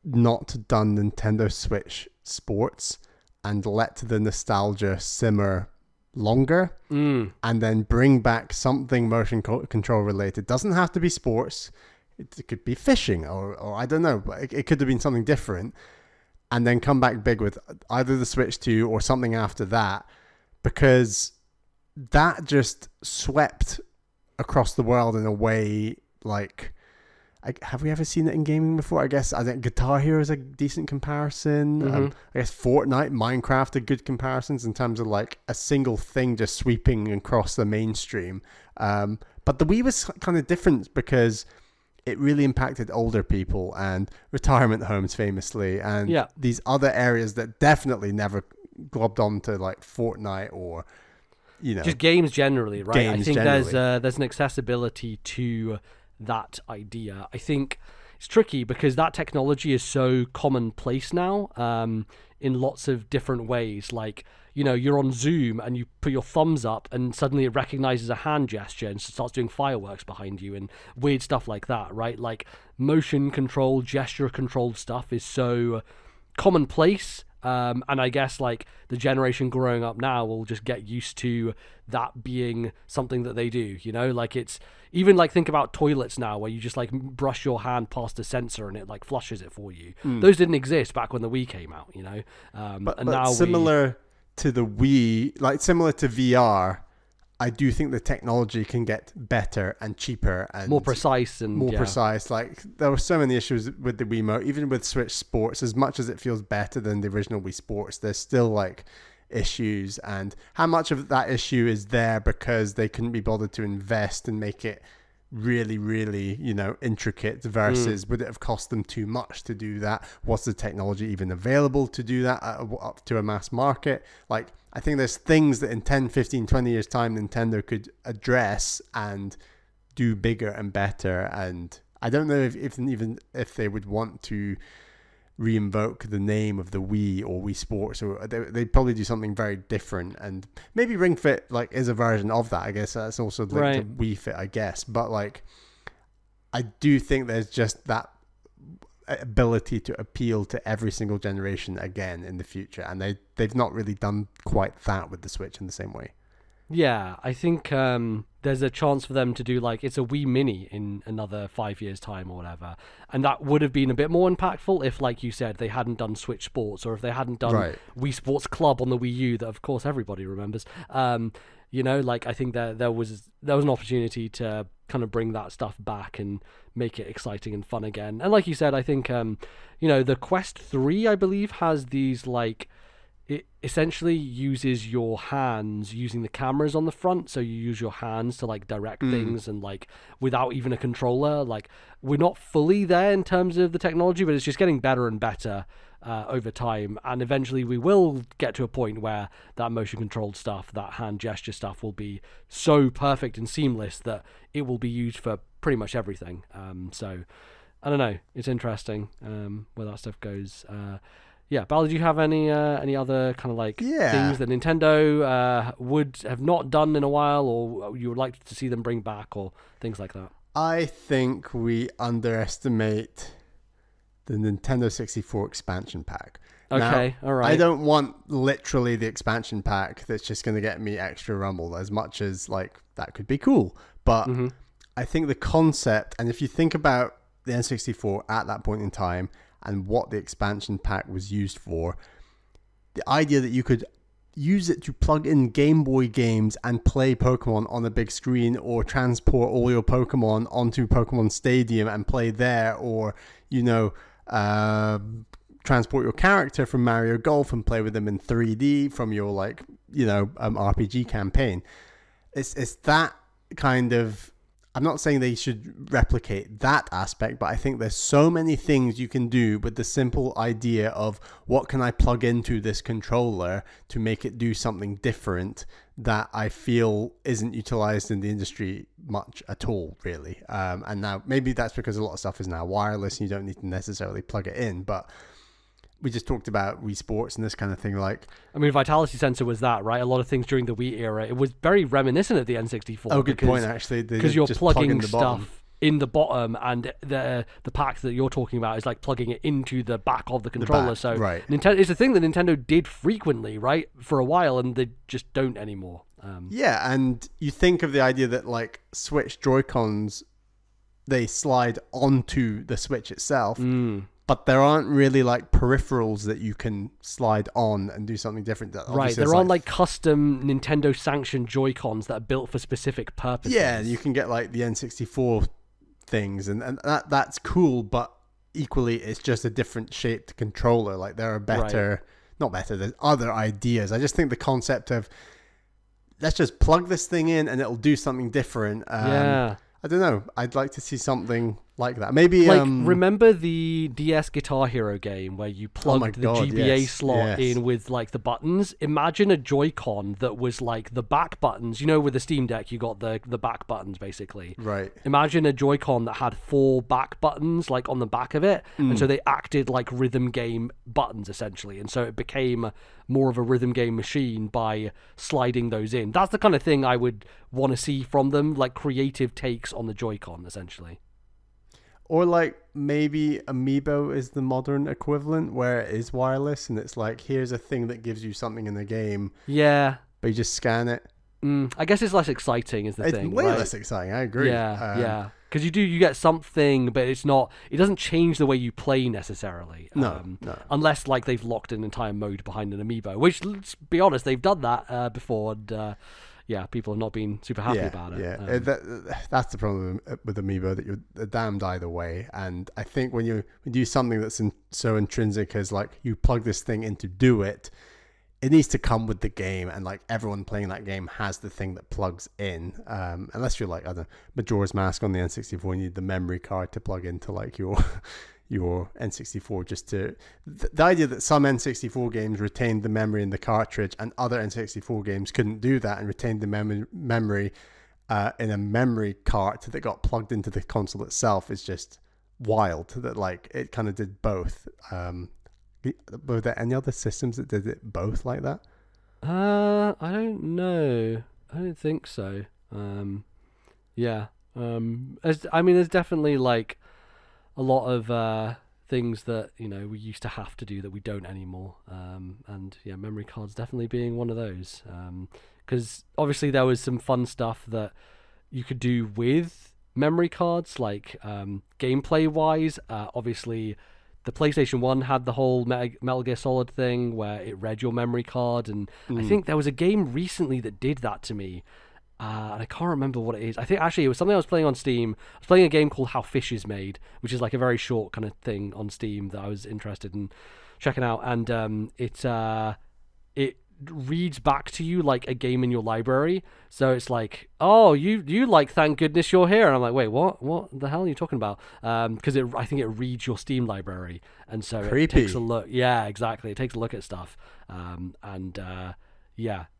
not done Nintendo Switch Sports and let the nostalgia simmer longer, and then bring back something motion control related. Doesn't have to be sports. It could be fishing, or I don't know, but it could have been something different, and then come back big with either the Switch 2 or something after that, because that just swept across the world in a way, like, have we ever seen it in gaming before? I guess I think Guitar Hero is a decent comparison. I guess Fortnite, Minecraft are good comparisons in terms of like a single thing just sweeping across the mainstream. But the Wii was kind of different because it really impacted older people and retirement homes famously, and these other areas that definitely never globbed onto like Fortnite or, just games generally, right? I think generally. there's an accessibility to that idea. I think it's tricky because that technology is so commonplace now, in lots of different ways. Like, you're on Zoom and you put your thumbs up and suddenly it recognizes a hand gesture and starts doing fireworks behind you and weird stuff like that, right? Like, motion control, gesture controlled stuff is so commonplace. And I guess like the generation growing up now will just get used to that being something that they do, like it's even like, think about toilets now where you just like brush your hand past a sensor and it like flushes it for you. Those didn't exist back when the Wii came out, But now similar to the Wii, like similar to VR, I do think the technology can get better and cheaper and more precise and more precise. Like, there were so many issues with the Wiimote, even with Switch Sports. As much as it feels better than the original Wii Sports, there's still like issues, and how much of that issue is there because they couldn't be bothered to invest and make it really, really, intricate, versus would it have cost them too much to do that? Was the technology even available to do that up to a mass market? Like, I think there's things that in 10, 15, 20 years time Nintendo could address and do bigger and better, and I don't know if they would want to reinvoke the name of the Wii or Wii Sports, or they'd probably do something very different. And maybe Ring Fit like is a version of that. I guess that's also linked to Wii Fit, I guess. But like, I do think there's just that ability to appeal to every single generation again in the future, and they've not really done quite that with the Switch in the same way. Yeah, I think there's a chance for them to do like, it's a Wii Mini in another 5 years time or whatever, and that would have been a bit more impactful if, like you said, they hadn't done Switch Sports, or if they hadn't done Wii Sports Club on the Wii U that of course everybody remembers. Like, I think there was an opportunity to kind of bring that stuff back and make it exciting and fun again. And like you said, I think the Quest 3, I believe, has these like, it essentially uses your hands using the cameras on the front, so you use your hands to like direct things, and like without even a controller. Like, we're not fully there in terms of the technology, but it's just getting better and better over time, and eventually we will get to a point where that motion controlled stuff, that hand gesture stuff, will be so perfect and seamless that it will be used for pretty much everything. So I don't know, it's interesting where that stuff goes. Bally, do you have any other kind of like things that Nintendo would have not done in a while, or you would like to see them bring back, or things like that? I think we underestimate the Nintendo 64 expansion pack. Okay, now, all right. I don't want literally the expansion pack that's just going to get me extra rumble, as much as like that could be cool. But I think the concept, and if you think about the N64 at that point in time and what the expansion pack was used for, the idea that you could use it to plug in Game Boy games and play Pokemon on a big screen, or transport all your Pokemon onto Pokemon Stadium and play there, or, you know, transport your character from Mario Golf and play with them in 3D from your, like, you know, RPG campaign. It's that kind of... I'm not saying they should replicate that aspect, but I think there's so many things you can do with the simple idea of what can I plug into this controller to make it do something different that I feel isn't utilized in the industry much at all, really. And now maybe that's because a lot of stuff is now wireless and you don't need to necessarily plug it in, but we just talked about Wii Sports and this kind of thing. Like, I mean, Vitality Sensor was that, right? A lot of things during the Wii era, it was very reminiscent of the N64. Oh, good point, actually. Because you're plugging stuff in the bottom, and the pack that you're talking about is like plugging it into the back of the controller. So right. Nintendo, it's a thing that Nintendo did frequently, right, for a while, and they just don't anymore. Yeah, and you think of the idea that like Switch Joy-Cons, they slide onto the Switch itself. But there aren't really like peripherals that you can slide on and do something different. Right, there aren't like custom Nintendo sanctioned Joy-Cons that are built for specific purposes. Yeah, you can get like the N64 things, and that's cool, but equally it's just a different shaped controller. Like there are better, not better, there's other ideas. I just think the concept of let's just plug this thing in and it'll do something different. I don't know. I'd like to see something like that. Maybe like remember the DS Guitar Hero game where you plugged the GBA slot in with like the buttons? Imagine a Joy-Con that was like the back buttons. You know, with the Steam Deck, you got the back buttons basically. Right. Imagine a Joy-Con that had 4 back buttons like on the back of it, and so they acted like rhythm game buttons essentially, and so it became more of a rhythm game machine by sliding those in. That's the kind of thing I would want to see from them, like creative takes on the Joy-Con essentially. Or like maybe Amiibo is the modern equivalent where it is wireless and it's like, here's a thing that gives you something in the game. Yeah. But you just scan it. I guess it's less exciting is the thing. It's way right? less exciting, I agree. Yeah. Because you get something, but it doesn't change the way you play necessarily. No. Unless like they've locked an entire mode behind an Amiibo, which, let's be honest, they've done that before, and people have not been super happy about it. Yeah, that's the problem with Amiibo, that you're damned either way. And I think when you do something that's so intrinsic as like you plug this thing in to do it, it needs to come with the game, and like everyone playing that game has the thing that plugs in. Unless you're like, I don't know, Majora's Mask on the N64, you need the memory card to plug into like your N64, just to the idea that some N64 games retained the memory in the cartridge and other N64 games couldn't do that and retained the memory in a memory cart that got plugged into the console itself is just wild. That like it kind of did both. Were there any other systems that did it both like that? I don't know. I don't think so. There's definitely like a lot of things that, you know, we used to have to do that we don't anymore. Memory cards definitely being one of those. Because obviously there was some fun stuff that you could do with memory cards, like gameplay-wise. Obviously, the PlayStation 1 had the whole Metal Gear Solid thing where it read your memory card. And I think there was a game recently that did that to me. And I can't remember what it is. I think actually it was something I was playing on Steam. I was playing a game called How Fish is Made, which is like a very short kind of thing on Steam that I was interested in checking out. And it reads back to you like a game in your library. So it's like, oh, you like, thank goodness you're here. And I'm like, wait, what the hell are you talking about? Because I think it reads your Steam library, and so Creepy. it takes a look. Yeah, exactly. It takes a look at stuff.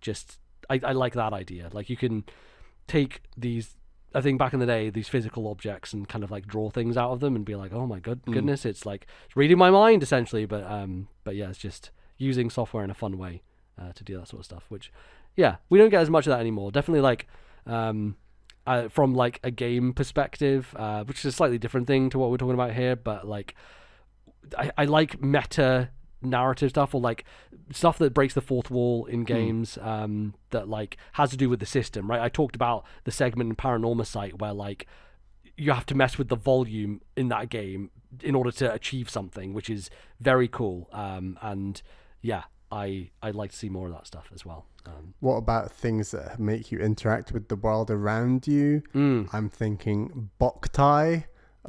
Just I like that idea. Like, you can take these, I think back in the day, these physical objects and kind of like draw things out of them and be like, oh my goodness, it's like it's reading my mind essentially. But yeah, it's just using software in a fun way to do that sort of stuff, which we don't get as much of that anymore. Definitely like from like a game perspective, which is a slightly different thing to what we're talking about here, but like I like meta narrative stuff, or like stuff that breaks the fourth wall in games, that like has to do with the system, right? I talked about the segment in Paranormal Site where like you have to mess with the volume in that game in order to achieve something, which is very cool. And yeah, I'd like to see more of that stuff as well. What about things that make you interact with the world around you? I'm thinking Boktai.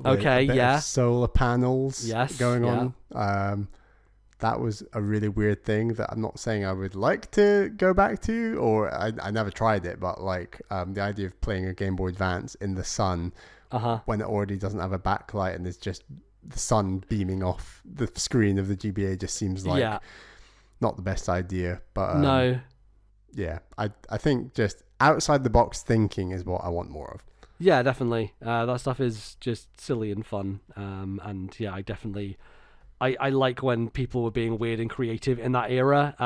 Okay, yeah. Solar panels going yeah. on. That was a really weird thing that I'm not saying I would like to go back to, or I never tried it, but like the idea of playing a Game Boy Advance in the sun when it already doesn't have a backlight and there's just the sun beaming off the screen of the GBA just seems like not the best idea. But no. Yeah, I think just outside the box thinking is what I want more of. Yeah, definitely. That stuff is just silly and fun. And yeah, I like when people were being weird and creative in that era.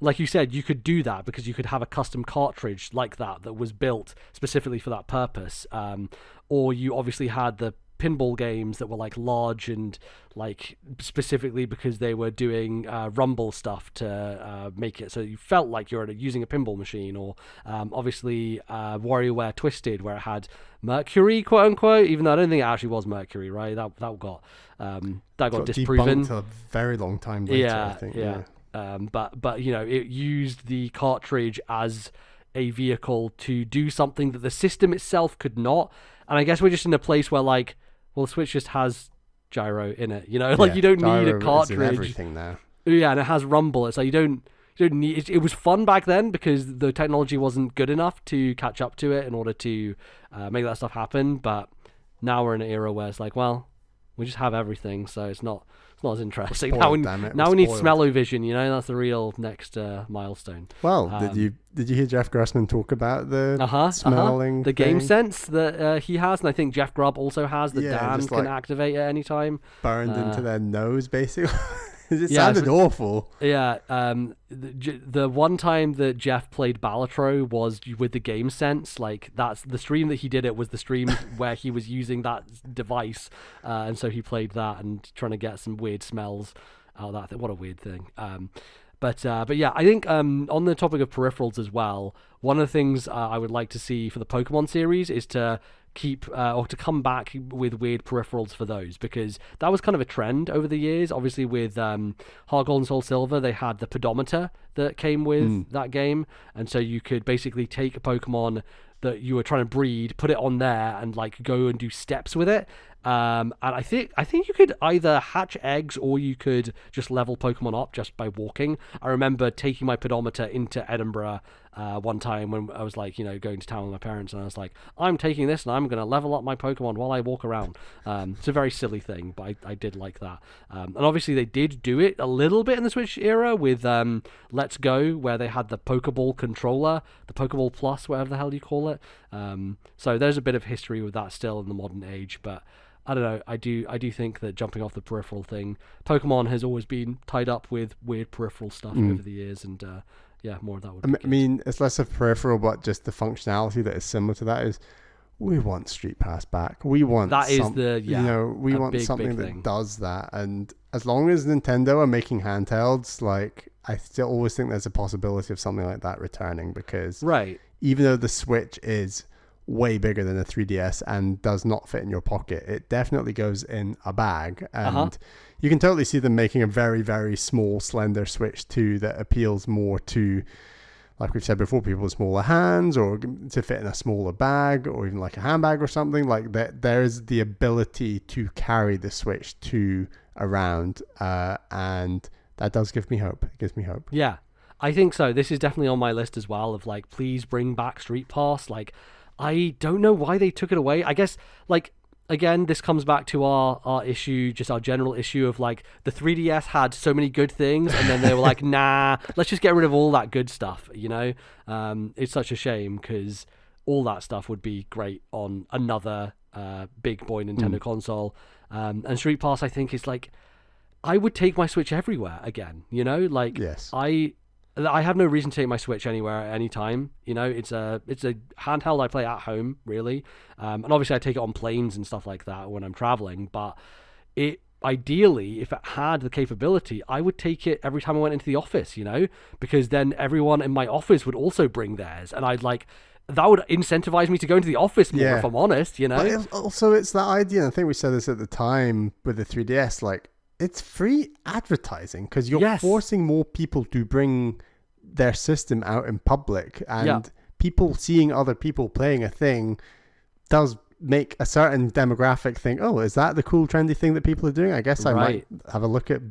Like you said, you could do that because you could have a custom cartridge like that was built specifically for that purpose. Or you obviously had the pinball games that were like large and like specifically because they were doing rumble stuff to make it so you felt like you're using a pinball machine. Or obviously WarioWare Twisted, where it had Mercury, quote unquote, even though I don't think it actually was Mercury, right? That got disproven debunked a very long time later. I think. But you know, it used the cartridge as a vehicle to do something that the system itself could not. And I guess we're just in a place where like, well, the Switch just has gyro in it, you know, like you don't need a cartridge. Is in everything now. Yeah, and it has rumble. It's like you don't need. It was fun back then because the technology wasn't good enough to catch up to it in order to make that stuff happen. But now we're in an era where it's like, well, we just have everything, so it's not as interesting. Spoiled, now we need smell-o-vision, you know, that's the real next milestone. Well, did you hear Jeff Grossman talk about the smelling the game sense that he has, and I think Jeff Grubb also has, that Dan can activate at any time. Burned into their nose, basically. It sounded awful. Yeah, the one time that Jeff played Balatro was with the game sense. Like, that's the stream that he did it was the stream where he was using that device, and so he played that and trying to get some weird smells out of that. What a weird thing. But yeah, I think on the topic of peripherals as well, one of the things I would like to see for the Pokemon series is to keep or to come back with weird peripherals for those, because that was kind of a trend over the years. Obviously with Heart Gold and Soul Silver, they had the pedometer that came with that game, and so you could basically take a Pokemon that you were trying to breed, put it on there, and like go and do steps with it. And I think you could either hatch eggs or you could just level Pokemon up just by walking. I remember taking my pedometer into Edinburgh one time when I was like, you know, going to town with my parents, and I was like, I'm taking this and I'm going to level up my Pokemon while I walk around. It's a very silly thing, but I did like that. And obviously they did do it a little bit in the Switch era with Let's Go, where they had the Pokeball controller, the Pokeball Plus, whatever the hell you call it. So there's a bit of history with that still in the modern age, but I don't know. I do think that jumping off the peripheral thing, Pokemon has always been tied up with weird peripheral stuff over the years, and yeah, more of that would be good. I mean, it's less of peripheral, but just the functionality that is similar to that is we want Street Pass back. We want we want something that does that. And as long as Nintendo are making handhelds, like I still always think there's a possibility of something like that returning, because even though the Switch is way bigger than a 3DS and does not fit in your pocket, it definitely goes in a bag, and you can totally see them making a very, very small, slender Switch 2 that appeals more to, like we've said before, people with smaller hands, or to fit in a smaller bag, or even like a handbag or something like that. There's the ability to carry the Switch 2 around, and that does give me hope. It gives me hope. Yeah. I think so. This is definitely on my list as well of like, please bring back Street Pass. Like, I don't know why they took it away. I guess, like, again, this comes back to our issue, just our general issue of like the 3DS had so many good things, and then they were like, nah, let's just get rid of all that good stuff, you know? It's such a shame because all that stuff would be great on another big boy Nintendo console. And Street Pass, I think, is like, I would take my Switch everywhere again, you know? Like, Yes. I have no reason to take my Switch anywhere at any time. You know, it's a handheld I play at home, really. And obviously I take it on planes and stuff like that when I'm traveling. But it ideally, if it had the capability, I would take it every time I went into the office, you know, because then everyone in my office would also bring theirs. And I'd like, that would incentivize me to go into the office more, if I'm honest, you know? But also, it's that idea, and I think we said this at the time with the 3DS, like, it's free advertising because you're forcing more people to bring their system out in public, and people seeing other people playing a thing does make a certain demographic think, oh, is that the cool trendy thing that people are doing? I guess I might have a look at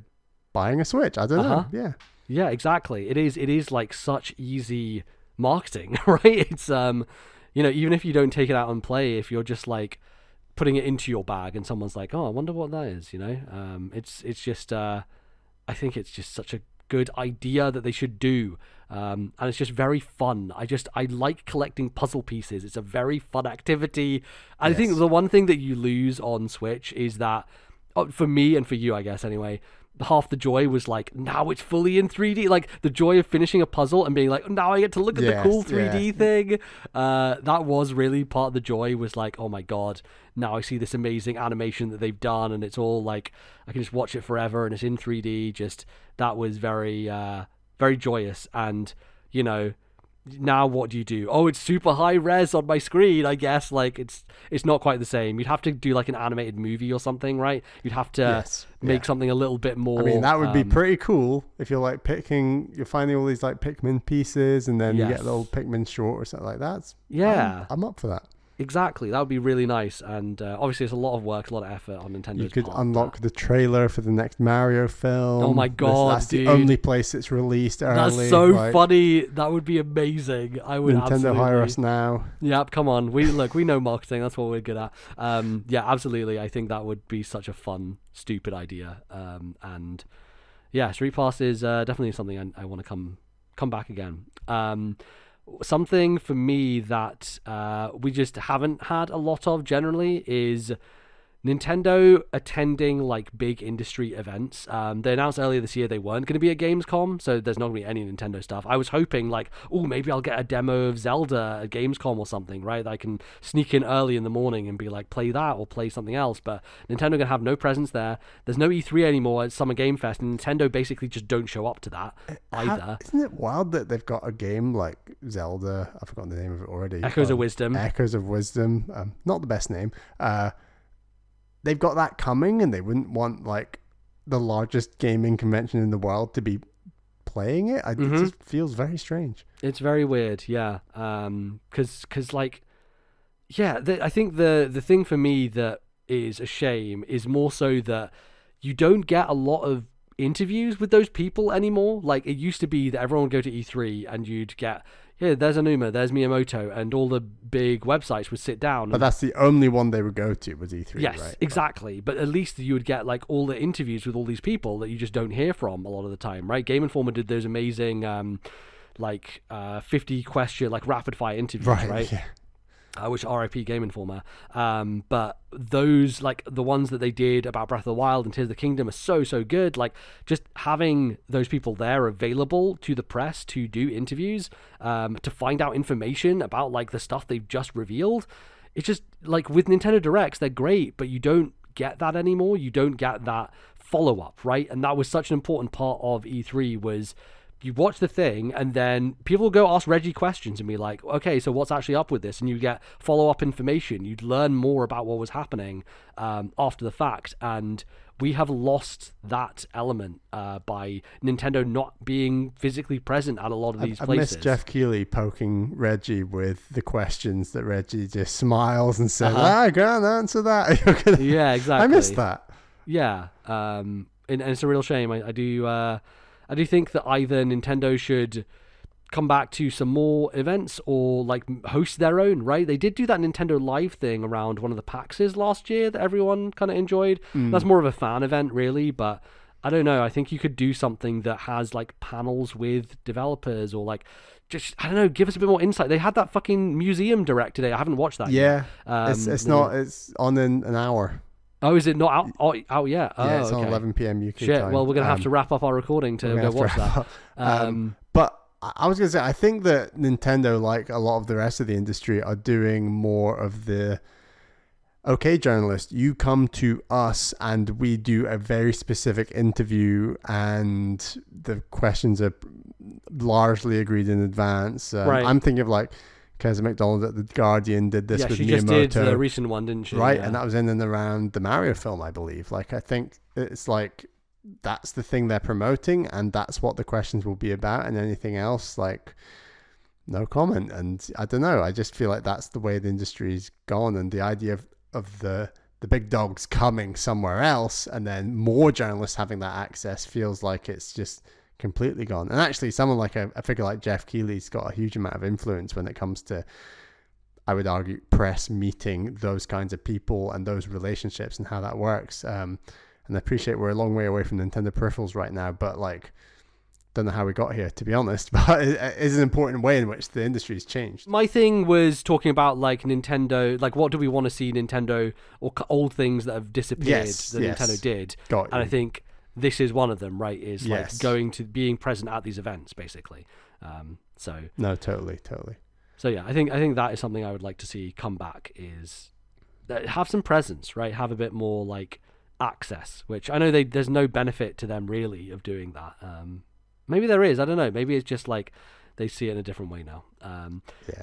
buying a Switch. I don't know. Yeah, exactly. It is like such easy marketing, right? It's you know, even if you don't take it out and play, if you're just like putting it into your bag and someone's like, oh, I wonder what that is, you know? It's just I think it's just such a good idea that they should do, and it's just very fun. I like collecting puzzle pieces. It's a very fun activity. I think the one thing that you lose on Switch is that, for me and for you, I guess anyway, half the joy was like, now it's fully in 3D, like the joy of finishing a puzzle and being like, now I get to look at the cool 3D thing. That was really part of the joy, was like, oh my god, now I see this amazing animation that they've done, and it's all like, I can just watch it forever and it's in 3D. Just, that was very very joyous. And you know, now what do you do? Oh, it's super high res on my screen, I guess. Like, it's not quite the same. You'd have to do like an animated movie or something, right? You'd have to make something a little bit more. I mean, that would be pretty cool if you're like you're finding all these like Pikmin pieces, and then you get a little Pikmin short or something like that. I'm up for that. Exactly, that would be really nice. And obviously it's a lot of work, a lot of effort on Nintendo's part. You could unlock the trailer for the next Mario film. Oh my god, that's dude. The only place it's released early. That's so funny. That would be amazing. I would Nintendo absolutely hire us now. Yep, come on. We know marketing. That's what we're good at. Yeah, absolutely. I think that would be such a fun, stupid idea. And yeah, Street Pass is definitely something I want to come back again. Something for me that we just haven't had a lot of generally is Nintendo attending like big industry events. They announced earlier this year they weren't going to be at Gamescom, so there's not going to be any Nintendo stuff. I was hoping like, oh, maybe I'll get a demo of Zelda at Gamescom or something, right? That I can sneak in early in the morning and be like, play that or play something else. But Nintendo going to have no presence there. There's no E3 anymore at Summer Game Fest, and Nintendo basically just don't show up to that either. Isn't it wild that they've got a game like Zelda? I've forgotten the name of it already. Echoes of Wisdom. Echoes of Wisdom. Not the best name. They've got that coming, and they wouldn't want like the largest gaming convention in the world to be playing it. It just feels very strange. It's very weird, yeah. Because like, yeah, I think the thing for me that is a shame is more so that you don't get a lot of interviews with those people anymore. Like, it used to be that everyone would go to E3 and you'd get, yeah, there's Aonuma, there's Miyamoto, and all the big websites would sit down. But that's the only one they would go to was E3, yes, right? Exactly. But at least you would get like all the interviews with all these people that you just don't hear from a lot of the time, right? Game Informer did those amazing 50 question like rapid fire interviews, right? Yeah. Which RIP Game Informer. But those, like the ones that they did about Breath of the Wild and Tears of the Kingdom, are so good. Like, just having those people there available to the press to do interviews, to find out information about like the stuff they've just revealed. It's just like with Nintendo Directs, they're great, but you don't get that anymore. You don't get that follow up, right? And that was such an important part of E3 was, you watch the thing, and then people go ask Reggie questions and be like, okay, so what's actually up with this? And you get follow-up information. You'd learn more about what was happening after the fact. And we have lost that element by Nintendo not being physically present at a lot of these places. I miss Jeff Keighley poking Reggie with the questions that Reggie just smiles and says, I can't answer that. Yeah, exactly. I miss that. Yeah. And it's a real shame. I do... I do think that either Nintendo should come back to some more events or like host their own, right? They did do that Nintendo Live thing around one of the PAXs last year that everyone kind of enjoyed. That's more of a fan event, really, but I don't know. I think you could do something that has like panels with developers or like just, I don't know, give us a bit more insight. They had that fucking museum direct today. I haven't watched that yet. It's on in an hour. Oh, is it not out? Out yet? Oh, Yeah, it's on okay. 11 p.m. UK Shit, time. well, we're going to have to wrap up our recording to go watch that. But I was going to say, I think that Nintendo, like a lot of the rest of the industry, are doing more of the, okay, journalist, you come to us and we do a very specific interview and the questions are largely agreed in advance. Right. I'm thinking of like Keza McDonald at The Guardian did this with she Miyamoto. just did the recent one, didn't she? Right, Yeah. and that was in and around the Mario film, I believe. Like, I think it's like that's the thing they're promoting and that's what the questions will be about, and anything else, like, no comment. And I don't know, I just feel like that's the way the industry's gone, and the idea of the big dogs coming somewhere else and then more journalists having that access feels like it's just completely gone. And actually someone like a figure like Jeff Keighley's got a huge amount of influence when it comes to, I would argue, press meeting those kinds of people and those relationships and how that works. And I appreciate we're a long way away from Nintendo peripherals right now, but like, don't know how we got here, to be honest, but it is an important way in which the industry has changed. My thing was talking about like Nintendo, like what do we want to see Nintendo or old things that have disappeared Nintendo did. Got and you. I think this is one of them, right? Is like Yes. going to being present at these events, basically. No, totally. So yeah, I think that is something I would like to see come back, is have some presence, right? Have a bit more like access, which I know there's no benefit to them really of doing that. Maybe there is, I don't know. Maybe it's just like they see it in a different way now.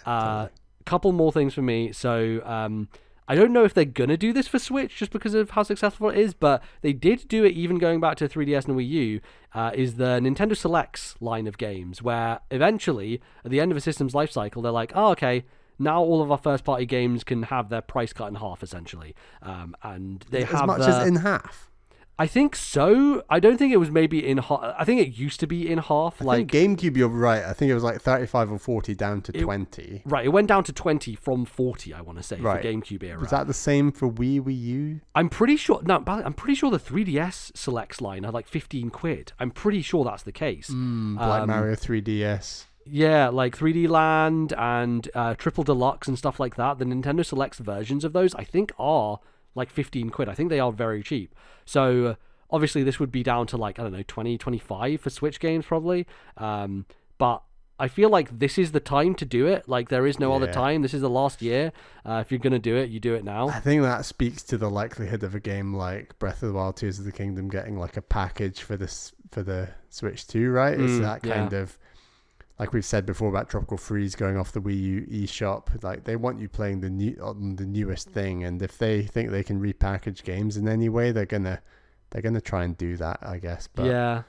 Totally. Couple more things for me. So I don't know if they're gonna do this for Switch just because of how successful it is, but they did do it even going back to 3DS and Wii U. Is the Nintendo Selects line of games, where eventually at the end of a system's life cycle, they're like, oh, okay, now all of our first-party games can have their price cut in half, essentially. And they have as much as in half. I think so. I don't think it was maybe in half. I think it used to be in half. I think GameCube, you're right. I think it was like 35 or 40 down to 20. Right, it went down to 20 from 40, I want to say, Right. for GameCube era. Was that the same for Wii U? I'm pretty sure. No, I'm pretty sure the 3DS Selects line had like 15 quid. I'm pretty sure that's the case. Like Mario 3DS. Yeah, like 3D Land and Triple Deluxe and stuff like that. The Nintendo Selects versions of those, I think, are like 15 quid. I think they are very cheap. So obviously this would be down to like, I don't know, 20, 25 for Switch games probably. But I feel like this is the time to do it. Like there is no other time. This is the last year. If you're going to do it, you do it now. I think that speaks to the likelihood of a game like Breath of the Wild, Tears of the Kingdom getting like a package for the Switch 2, right? It's that kind of, like we've said before about Tropical Freeze going off the Wii U eShop, like they want you playing the newest thing, and if they think they can repackage games in any way, they're gonna try and do that, I guess. But yeah.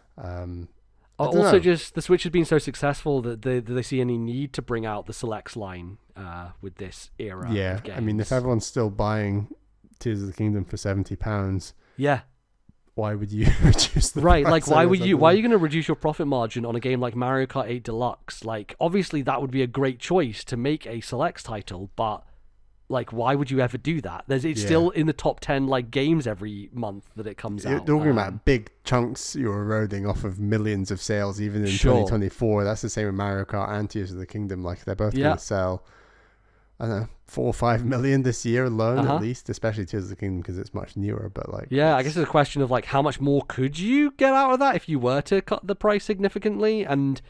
Also, just the Switch has been so successful that do they see any need to bring out the Selects line with this era of games? I mean, if everyone's still buying Tears of the Kingdom for £70, why would you reduce the right? price? Like, why are you going to reduce your profit margin on a game like Mario Kart 8 Deluxe? Like, obviously that would be a great choice to make a Selects title, but like, why would you ever do that? It's still in the top 10 like games every month that it comes out. You're talking about big chunks you're eroding off of millions of sales, even in 2024. That's the same with Mario Kart and Tears of the Kingdom. Like, they're both going to sell, I don't know, 4 or 5 million this year alone, at least, especially Tears of the Kingdom because it's much newer. But like, I guess it's a question of like, how much more could you get out of that if you were to cut the price significantly? And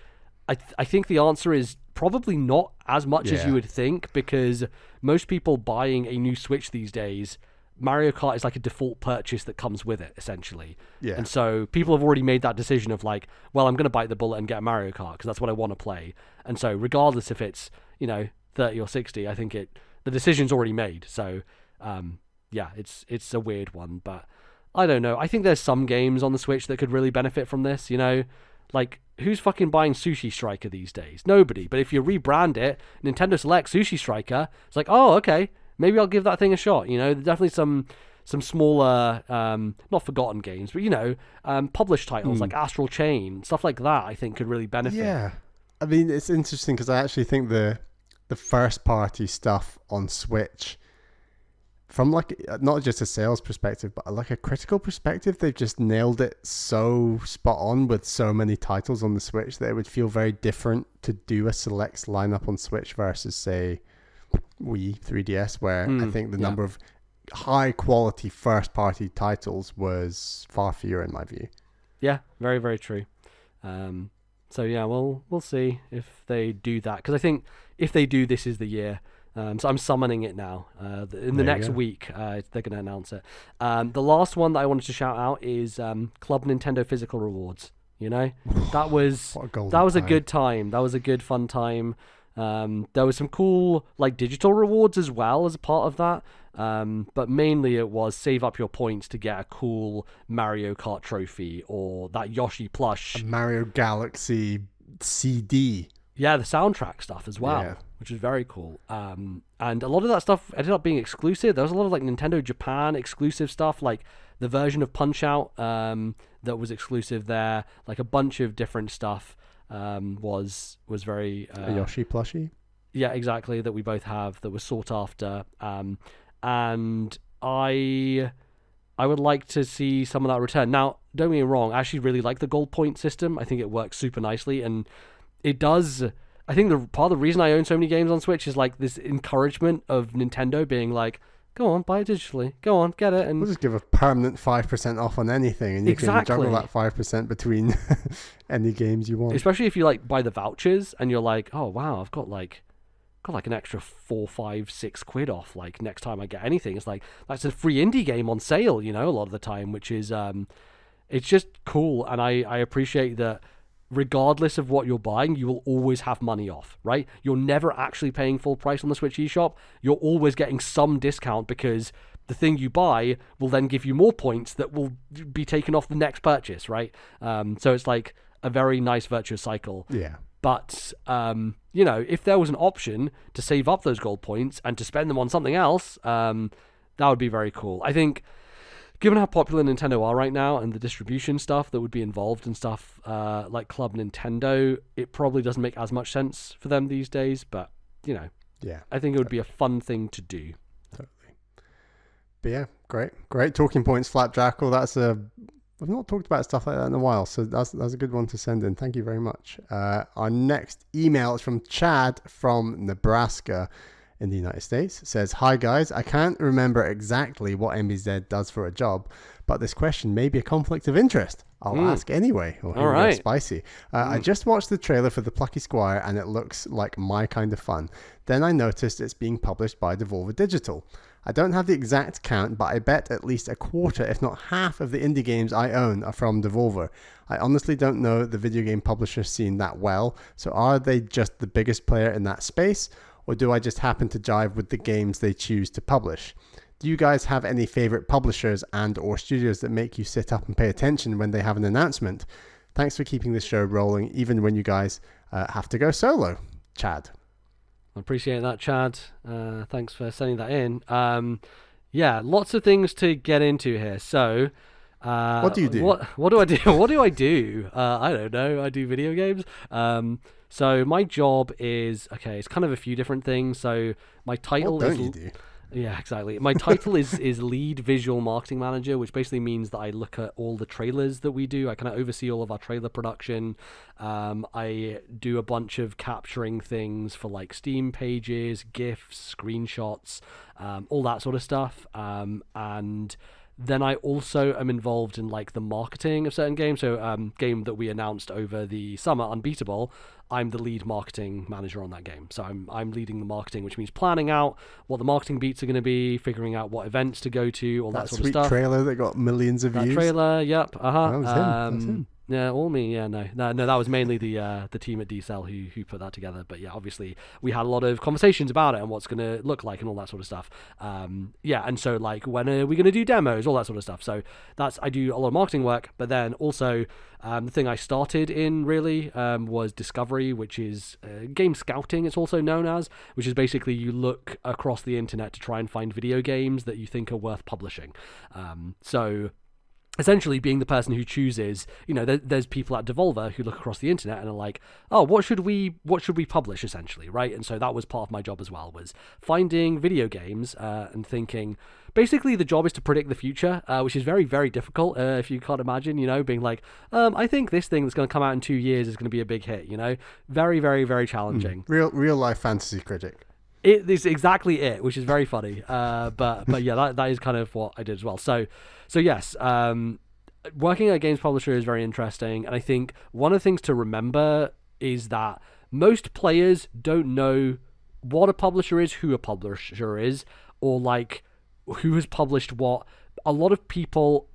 I think the answer is probably not as much as you would think, because most people buying a new Switch these days, Mario Kart is like a default purchase that comes with it, essentially. Yeah. And so people have already made that decision of like, well, I'm going to bite the bullet and get a Mario Kart because that's what I want to play. And so regardless if it's, 30 or 60, I think the decision's already made. So it's a weird one, but I don't know. I think there's some games on the Switch that could really benefit from this, Like, who's fucking buying Sushi Striker these days? Nobody. But if you rebrand it, Nintendo Select Sushi Striker, it's like, oh, okay, maybe I'll give that thing a shot. There's definitely some some smaller, not forgotten games, but published titles like Astral Chain, stuff like that. I think could really benefit. Yeah, I mean, it's interesting because I actually think the first party stuff on Switch, from like not just a sales perspective, but like a critical perspective, they've just nailed it so spot on with so many titles on the Switch that it would feel very different to do a select lineup on Switch versus, say, Wii, 3DS, where I think the number of high quality first party titles was far fewer in my view. Yeah, very, very true. So yeah, we'll see if they do that, because I think if they do, this is the year. So I'm summoning it now. In the next week, they're going to announce it. The last one that I wanted to shout out is Club Nintendo Physical Rewards. That was a good time. That was a good fun time. There was some cool like digital rewards as well as a part of that. But mainly it was save up your points to get a cool Mario Kart trophy or that Yoshi plush. A Mario Galaxy CD. Yeah, the soundtrack stuff as well, which is very cool. And a lot of that stuff ended up being exclusive. There was a lot of like Nintendo Japan exclusive stuff, like the version of Punch-Out that was exclusive there. Like a bunch of different stuff was very... a Yoshi plushie? Yeah, exactly, that we both have, that was sought after. And I would like to see some of that return. Now, don't get me wrong, I actually really like the gold point system. I think it works super nicely, and it does. I think the part of the reason I own so many games on Switch is like this encouragement of Nintendo being like, go on, buy it digitally. Go on, get it. And we'll just give a permanent 5% off on anything, and you can juggle that 5% between any games you want. Especially if you like buy the vouchers and you're like, oh wow, I've got like an extra 4, 5, 6 quid off. Like next time I get anything, it's like that's a free indie game on sale. A lot of the time, which is it's just cool, and I appreciate that. Regardless of what you're buying, you will always have money off, right? You're never actually paying full price on the Switch eShop. You're always getting some discount because the thing you buy will then give you more points that will be taken off the next purchase, right? So it's like a very nice virtuous cycle. Yeah. But, if there was an option to save up those gold points and to spend them on something else, that would be very cool. I think... Given how popular Nintendo are right now and the distribution stuff that would be involved in stuff like Club Nintendo, it probably doesn't make as much sense for them these days. But, I think it would be a fun thing to do. Totally. But yeah, great talking points, Flapjackal. We've not talked about stuff like that in a while, so that's a good one to send in. Thank you very much. Our next email is from Chad from Nebraska. In the United States. It says, hi guys, I can't remember exactly what MBZ does for a job, but this question may be a conflict of interest. I'll ask anyway. All right. Spicy. I just watched the trailer for The Plucky Squire and it looks like my kind of fun. Then I noticed it's being published by Devolver Digital. I don't have the exact count, but I bet at least a quarter, if not half, of the indie games I own are from Devolver. I honestly don't know the video game publisher scene that well, so are they just the biggest player in that space? Or do I just happen to jive with the games they choose to publish? Do you guys have any favorite publishers and or studios that make you sit up and pay attention when they have an announcement? Thanks for keeping this show rolling, even when you guys have to go solo. Chad. I appreciate that, Chad. Thanks for sending that in. Lots of things to get into here. So, what do you do? What do I do? What do I do? I don't know. I do video games. So my job is, it's kind of a few different things. So my title what don't you do? Yeah, exactly. My title is lead visual marketing manager, which basically means that I look at all the trailers that we do. I kind of oversee all of our trailer production. I do a bunch of capturing things for like Steam pages, GIFs, screenshots, all that sort of stuff. And then I also am involved in like the marketing of certain games. So game that we announced over the summer, Unbeatable, I'm the lead marketing manager on that game. So I'm leading the marketing, which means planning out what the marketing beats are going to be, figuring out what events to go to, all that sort of stuff. That sweet trailer that got millions of views. That trailer, yep. That was him. Yeah, all me. Yeah, no, that was mainly the team at D-Cell who put that together. But yeah, obviously we had a lot of conversations about it and what's going to look like and all that sort of stuff. Yeah, and so like when are we going to do demos, all that sort of stuff. So I do a lot of marketing work, but then also the thing I started in really was discovery, which is game scouting. It's also known as, which is basically you look across the internet to try and find video games that you think are worth publishing. So essentially being the person who chooses, there's people at Devolver who look across the internet and are like, oh, what should we publish, essentially, right? And so that was part of my job as well, was finding video games and thinking, basically the job is to predict the future, which is very, very difficult, if you can't imagine, being like, I think this thing that's going to come out in 2 years is going to be a big hit, very, very, very challenging. Real life fantasy critic. It is exactly it, which is very funny. But yeah, that is kind of what I did as well. So yes, working at a games publisher is very interesting, and I think one of the things to remember is that most players don't know what a publisher is, who a publisher is, or like who has published what. A lot of people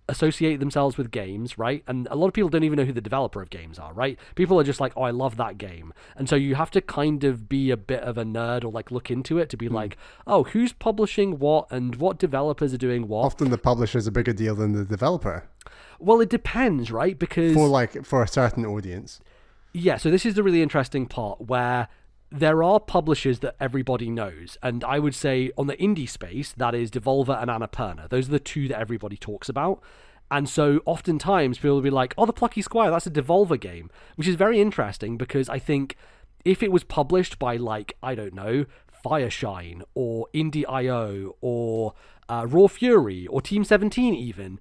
associate themselves with games, right? And a lot of people don't even know who the developer of games are, right? People are just like, oh, I love that game. And so you have to kind of be a bit of a nerd or like look into it to be like, oh, who's publishing what and what developers are doing what. Often the publisher is a bigger deal than the developer. Well, it depends, right? Because for a certain audience. Yeah, so this is the really interesting part where there are publishers that everybody knows, and I would say on the indie space, that is Devolver and Annapurna. Those are the two that everybody talks about. And so oftentimes people will be like, oh, the Plucky Squire, that's a Devolver game, which is very interesting because I think if it was published by like, I don't know, Fireshine or Indie.io or Raw Fury or Team 17 even,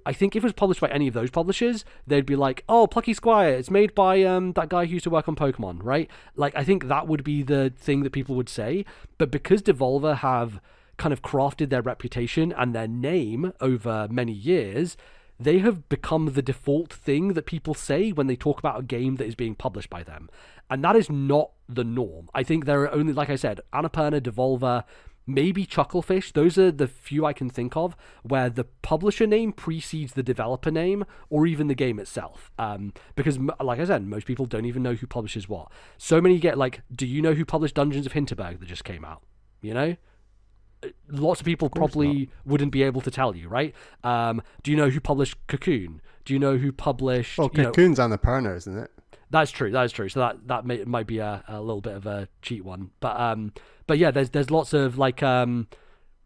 I think if it was published by any of those publishers, they'd be like, oh, Plucky Squire, it's made by that guy who used to work on Pokemon, right? Like, I think that would be the thing that people would say. But because Devolver have kind of crafted their reputation and their name over many years, they have become the default thing that people say when they talk about a game that is being published by them. And that is not the norm. I think there are only, like I said, Annapurna, Devolver, maybe Chucklefish. Those are the few I can think of where the publisher name precedes the developer name or even the game itself. Because, like I said, most people don't even know who publishes what. So many get like, do you know who published Dungeons of Hinterberg that just came out? Lots of people probably wouldn't be able to tell you, right? Do you know who published Cocoon? Do you know who published... Well, Cocoon's Annapurna, isn't it? That's true. So that might be a little bit of a cheat one. But yeah, there's lots of like... Thank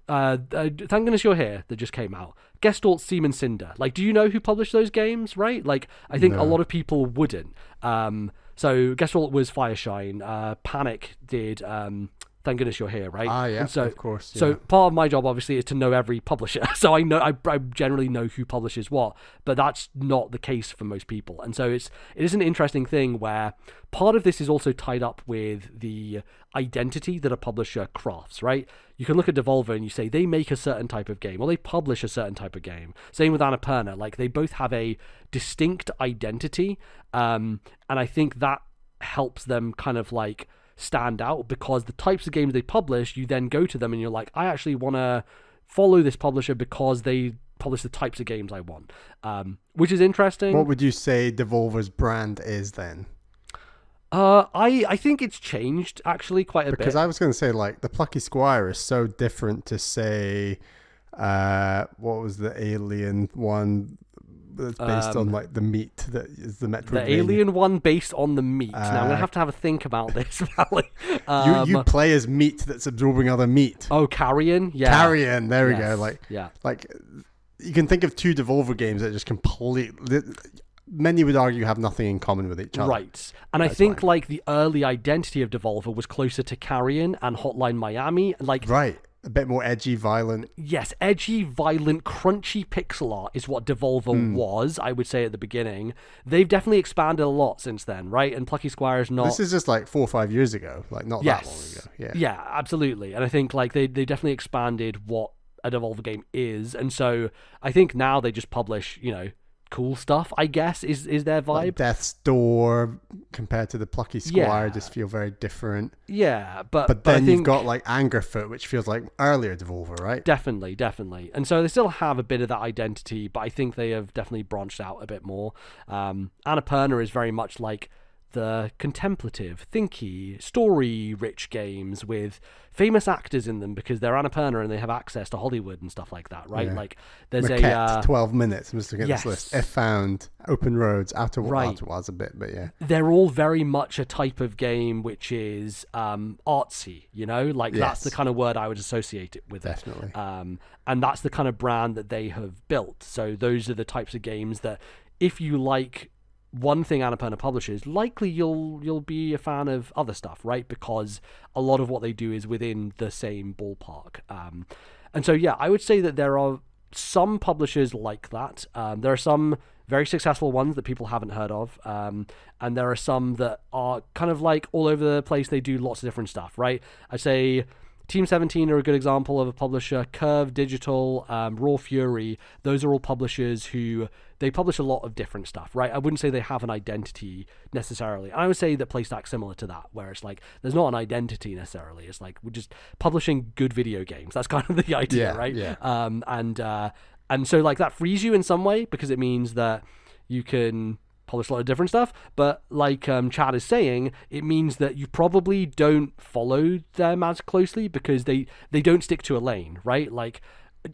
Goodness You're Here that just came out. Gestalt, Seam and Cinder. Like, do you know who published those games, right? Like, I think a lot of people wouldn't. So Gestalt was Fireshine. Panic did... Thank Goodness You're Here, right? Ah, yeah, and so, of course. Yeah. So part of my job, obviously, is to know every publisher. So I generally know who publishes what, but that's not the case for most people. And so it is an interesting thing where part of this is also tied up with the identity that a publisher crafts, right? You can look at Devolver and you say they make a certain type of game or they publish a certain type of game. Same with Annapurna. Like, they both have a distinct identity. And I think that helps them kind of like stand out, because the types of games they publish, you then go to them and you're like, I actually want to follow this publisher because they publish the types of games I want, which is interesting. What would you say Devolver's brand is then? I think it's changed actually quite a bit. Because I was going to say, like, the Plucky Squire is so different to, say, what was the alien one that's based on like the meat that is the Metroidvania. The alien one based on the meat. Now I'm gonna have a think about this, Bally. You play as meat that's absorbing other meat. Oh, Carrion, yeah. Carrion, there we go. Like, yeah. Like, you can think of two Devolver games that just completely, many would argue, have nothing in common with each other. Right. And I think like the early identity of Devolver was closer to Carrion and Hotline Miami. Like, right. A bit more edgy, violent. Yes, edgy, violent, crunchy pixel art is what Devolver was, I would say, at the beginning. They've definitely expanded a lot since then, right? And Plucky Squire is not... This is just like 4 or 5 years ago, like not that long ago. Yeah, yeah, absolutely. And I think like they definitely expanded what a Devolver game is. And so I think now they just publish, cool stuff, I guess, is their vibe. Like Death's Door compared to the Plucky Squire just feel very different. Yeah, but then I think you've got like Angerfoot, which feels like earlier Devolver, right? Definitely. And so they still have a bit of that identity, but I think they have definitely branched out a bit more. Annapurna is very much like the contemplative, thinky, story-rich games with famous actors in them because they're Annapurna and they have access to Hollywood and stuff like that, right? Yeah. Like there's Maquette, 12 minutes. I'm just looking at yes. this list. If Found, Open Roads, Outer Right. Wilds a bit, but yeah. They're all very much a type of game which is artsy, you know? Like that's the kind of word I would associate it with. Definitely. And that's the kind of brand that they have built. So those are the types of games that if you like one thing Annapurna publishes, likely you'll be a fan of other stuff, right? Because a lot of what they do is within the same ballpark. And so, yeah, I would say that there are some publishers like that. There are some very successful ones that people haven't heard of. And there are some that are kind of like all over the place. They do lots of different stuff, right? I'd say Team 17 are a good example of a publisher. Curve Digital, Raw Fury, those are all publishers who they publish a lot of different stuff, right? I wouldn't say they have an identity necessarily. I would say that PlayStack's similar to that, where it's like there's not an identity necessarily. It's like we're just publishing good video games. That's kind of the idea, right? Yeah. And so like that frees you in some way because it means that you can publish a lot of different stuff, but like Chad is saying, it means that you probably don't follow them as closely because they don't stick to a lane, right? Like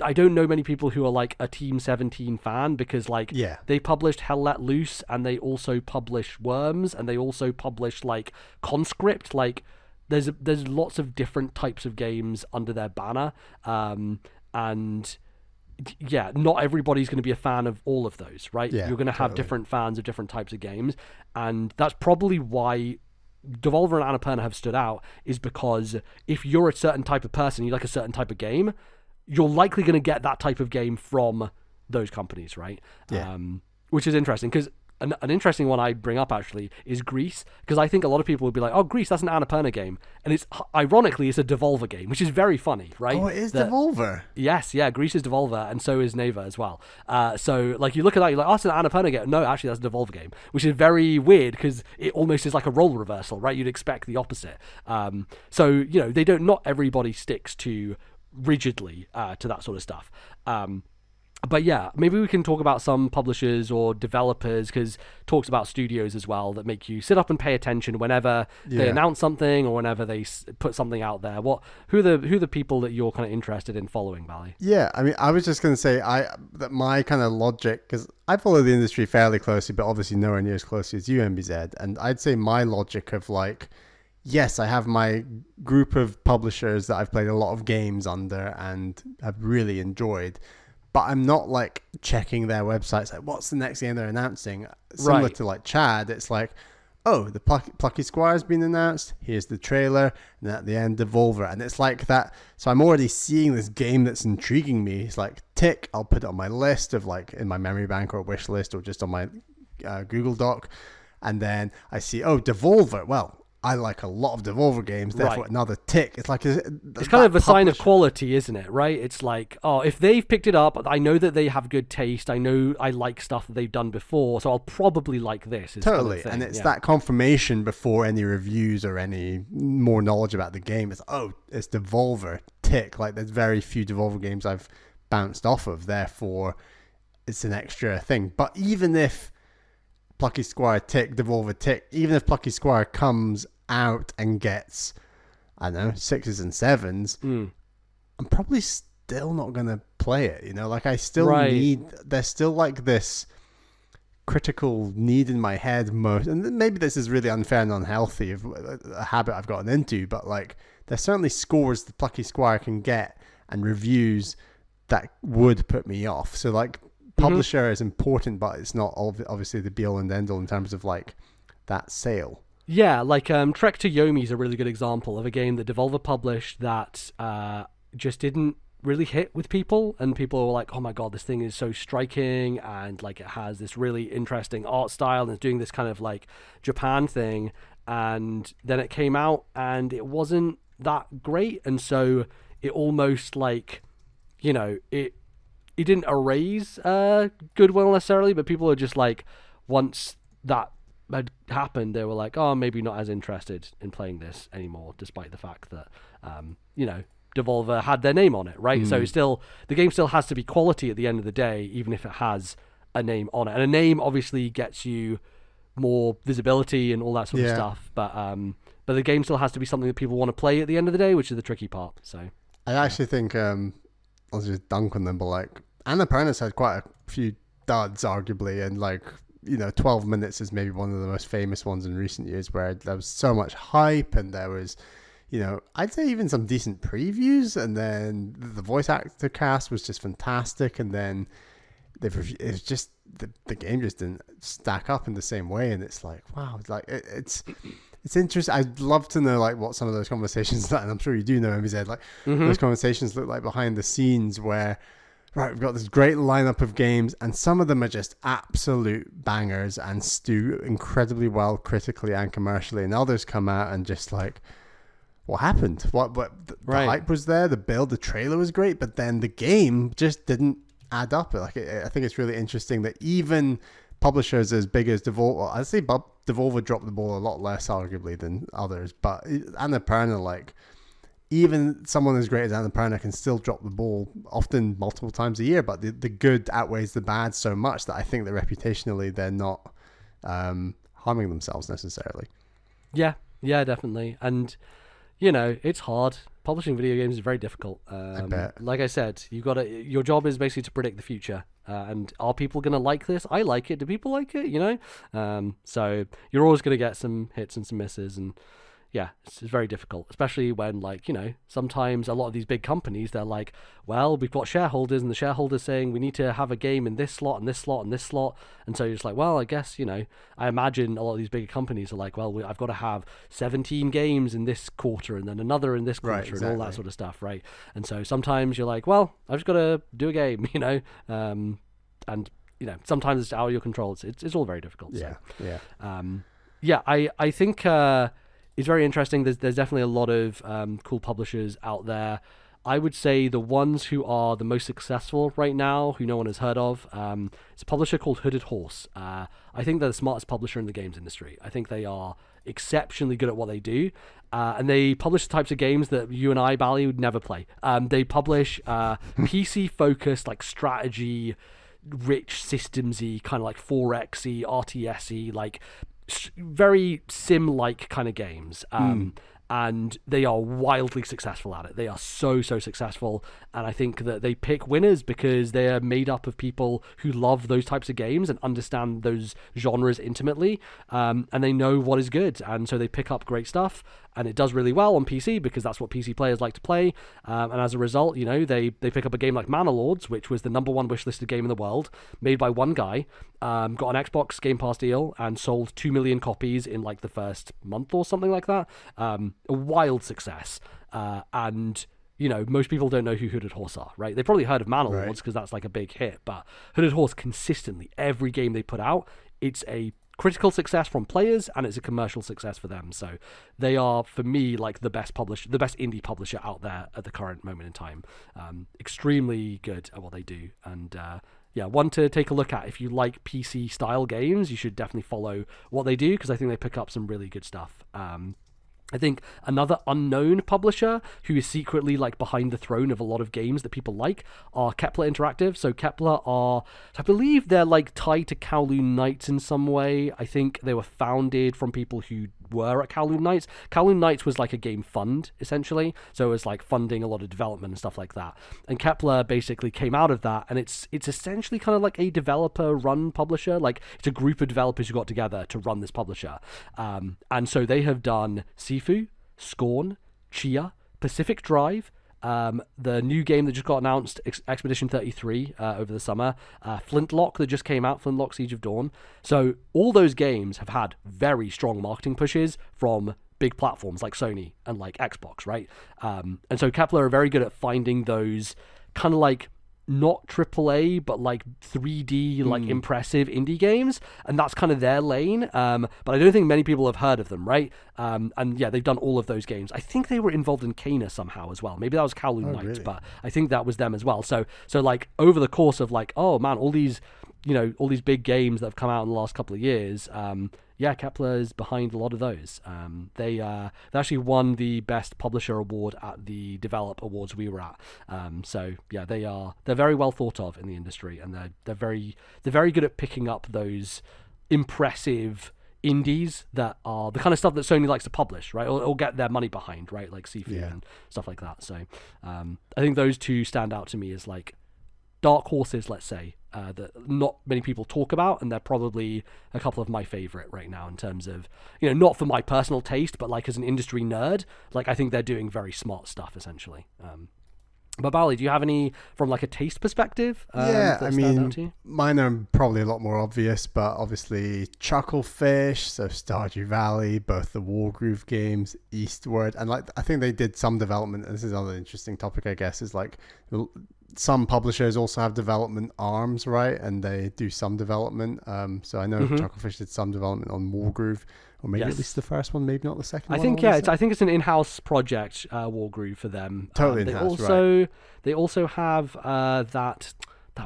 I don't know many people who are like a Team 17 fan because like they published Hell Let Loose and they also publish Worms and they also publish like Conscript. Like there's lots of different types of games under their banner, and yeah, not everybody's going to be a fan of all of those, right? You're going to have different fans of different types of games, and that's probably why Devolver and Annapurna have stood out, is because if you're a certain type of person, you like a certain type of game, you're likely going to get that type of game from those companies, right? Which is interesting because an interesting one I bring up actually is Grease, because I think a lot of people would be like, oh, Grease, that's an Annapurna game, and it's ironically it's a Devolver game, which is very funny, right? Oh, it is Devolver. Yes, yeah, Grease is Devolver, and so is Neva as well. So like you look at that, you're like, oh, it's an Annapurna game. No, actually that's a Devolver game, which is very weird because it almost is like a role reversal, right? You'd expect the opposite. So you know, not everybody sticks to rigidly to that sort of stuff. But yeah, maybe we can talk about some publishers or developers, because talks about studios as well that make you sit up and pay attention whenever they announce something or whenever they put something out there. Who are the people that you're kind of interested in following, Bally? Yeah, I mean, I was just going to say that my kind of logic, because I follow the industry fairly closely, but obviously nowhere near as closely as you, MBZ, and I'd say my logic of like, yes, I have my group of publishers that I've played a lot of games under and have really enjoyed, but I'm not like checking their websites like what's the next game they're announcing. Similar to like Chad, it's like, oh, the Plucky Squire's been announced, here's the trailer, and then at the end Devolver, and it's like that. So I'm already seeing this game that's intriguing me. It's like, tick, I'll put it on my list of like in my memory bank or wish list or just on my Google Doc, and then I see, oh, Devolver, well, I like a lot of Devolver games, therefore another tick. It's like it's kind of a sign of quality, isn't it? Right? It's like, oh, if they've picked it up, I know that they have good taste. I know I like stuff that they've done before, so I'll probably like this. Totally, and it's that confirmation before any reviews or any more knowledge about the game. It's it's Devolver, tick. Like there's very few Devolver games I've bounced off of, therefore it's an extra thing. But even if Plucky Squire tick, Devolver tick, even if Plucky Squire comes out and gets, I don't know, 6s and 7s, I'm probably still not going to play it, you know? Like I still need, there's still like this critical need in my head, and maybe this is really unfair and unhealthy of a habit I've gotten into, but like there's certainly scores the Plucky Squire can get and reviews that would put me off. So like publisher is important, but it's not obviously the be all and end all in terms of like that sale. Yeah, like Trek to Yomi is a really good example of a game that Devolver published that just didn't really hit with people, and people were like, oh my god, this thing is so striking, and like it has this really interesting art style and it's doing this kind of like Japan thing, and then it came out and it wasn't that great, and so it almost like, you know, it it didn't erase goodwill necessarily, but people are just like, once that had happened, they were like, oh, maybe not as interested in playing this anymore, despite the fact that Devolver had their name on it, right? So the game still has to be quality at the end of the day, even if it has a name on it. And a name obviously gets you more visibility and all that sort of stuff, but the game still has to be something that people want to play at the end of the day, which is the tricky part. So I actually think I'll just dunk on them, but like Annapurna's had quite a few duds, arguably, and like 12 Minutes is maybe one of the most famous ones in recent years, where there was so much hype and there was, I'd say even some decent previews, and then the voice actor cast was just fantastic, and then it's just the game just didn't stack up in the same way, and it's like, wow, it's like it's interesting. I'd love to know like what some of those conversations, and I'm sure you do know, MBZ, like those conversations look like behind the scenes, where right, we've got this great lineup of games, and some of them are just absolute bangers and do incredibly well critically and commercially, and others come out and just like, what happened? The hype was there, the trailer was great, but then the game just didn't add up. Like, I think it's really interesting that even publishers as big as Devolver, I'd say Devolver dropped the ball a lot less arguably than others, but Annapurna, like, even someone as great as Annapurna can still drop the ball often multiple times a year, but the good outweighs the bad so much that I think that reputationally they're not harming themselves necessarily. Yeah, definitely. And it's hard. Publishing video games is very difficult. I bet. Like I said, your job is basically to predict the future. And are people going to like this? I like it. Do people like it? So you're always going to get some hits and some misses, and yeah, it's very difficult, especially when, like, sometimes a lot of these big companies, they're like, well, we've got shareholders, and the shareholders saying we need to have a game in this slot and this slot and this slot. And so you're just like, well, I guess, I imagine a lot of these bigger companies are like, well, I've got to have 17 games in this quarter and then another in this quarter, right, exactly, and all that sort of stuff, right? And so sometimes you're like, well, I've just got to do a game, and, sometimes it's out of your control. It's all very difficult. Yeah, so. I think... it's very interesting. There's definitely a lot of cool publishers out there. I would say the ones who are the most successful right now, who no one has heard of, it's a publisher called Hooded Horse. I think they're the smartest publisher in the games industry. I think they are exceptionally good at what they do. And they publish the types of games that you and I, Bally, would never play. They publish PC-focused, like, strategy, rich systemsy, kind of like 4X-y, RTS-y, like very sim-like kind of games, and they are wildly successful at it. They are so successful, and I think that they pick winners because they are made up of people who love those types of games and understand those genres intimately, and they know what is good, and so they pick up great stuff, and it does really well on PC because that's what PC players like to play, and as a result, they pick up a game like Mana Lords, which was the #1 wishlisted game in the world, made by one guy, got an Xbox Game Pass deal, and sold 2 million copies in like the first month or something like that. A wild success, and most people don't know who Hooded Horse are, right? They've probably heard of Mana Lords because that's like a big hit, but Hooded Horse consistently, every game they put out, it's a critical success from players and it's a commercial success for them. So they are, for me, like the best indie publisher out there at the current moment in time. Extremely good at what they do, and one to take a look at. If you like PC style games, you should definitely follow what they do because I think they pick up some really good stuff. I think another unknown publisher who is secretly like behind the throne of a lot of games that people like are Kepler Interactive. So Kepler I believe they're like tied to Kowloon Knights in some way. I think they were founded from people who were at Kowloon Knights. Kowloon Knights was like a game fund, essentially. So it was like funding a lot of development and stuff like that. And Kepler basically came out of that, and it's essentially kind of like a developer-run publisher. Like, it's a group of developers who got together to run this publisher. And so they have done Sifu, Scorn, Chia, Pacific Drive, the new game that just got announced, Expedition 33, over the summer, Flintlock that just came out, Flintlock Siege of Dawn. So all those games have had very strong marketing pushes from big platforms like Sony and like Xbox, right? And so Kepler are very good at finding those kind of like not AAA, but like 3D, like impressive indie games, and that's kind of their lane. But I don't think many people have heard of them, right? And yeah, they've done all of those games. I think they were involved in Kana somehow as well. Maybe that was Kowloon Knight, really? but I think that was them as well. So like over the course of like, oh man, all these big games that have come out in the last couple of years. Yeah, Kepler is behind a lot of those. They actually won the Best Publisher Award at the Develop Awards we were at. So yeah, they're very well thought of in the industry, and they're very good at picking up those impressive indies that are the kind of stuff that Sony likes to publish, right? Or get their money behind, right? Like Sifu and stuff like that. So I think those two stand out to me as like dark horses, let's say, that not many people talk about, and they're probably a couple of my favorite right now in terms of, not for my personal taste, but like as an industry nerd, like I think they're doing very smart stuff essentially. But Bally, do you have any from like a taste perspective? I mean, mine are probably a lot more obvious, but obviously Chucklefish, so Stardew Valley, both the Wargroove games, Eastward, and like I think they did some development. This is another interesting topic, I guess, is like some publishers also have development arms, right? And they do some development. So I know Chucklefish did some development on Wargroove, or maybe at least the first one, maybe not the second one. I think it's an in-house project, Wargroove for them. Totally in-house, right. They also have that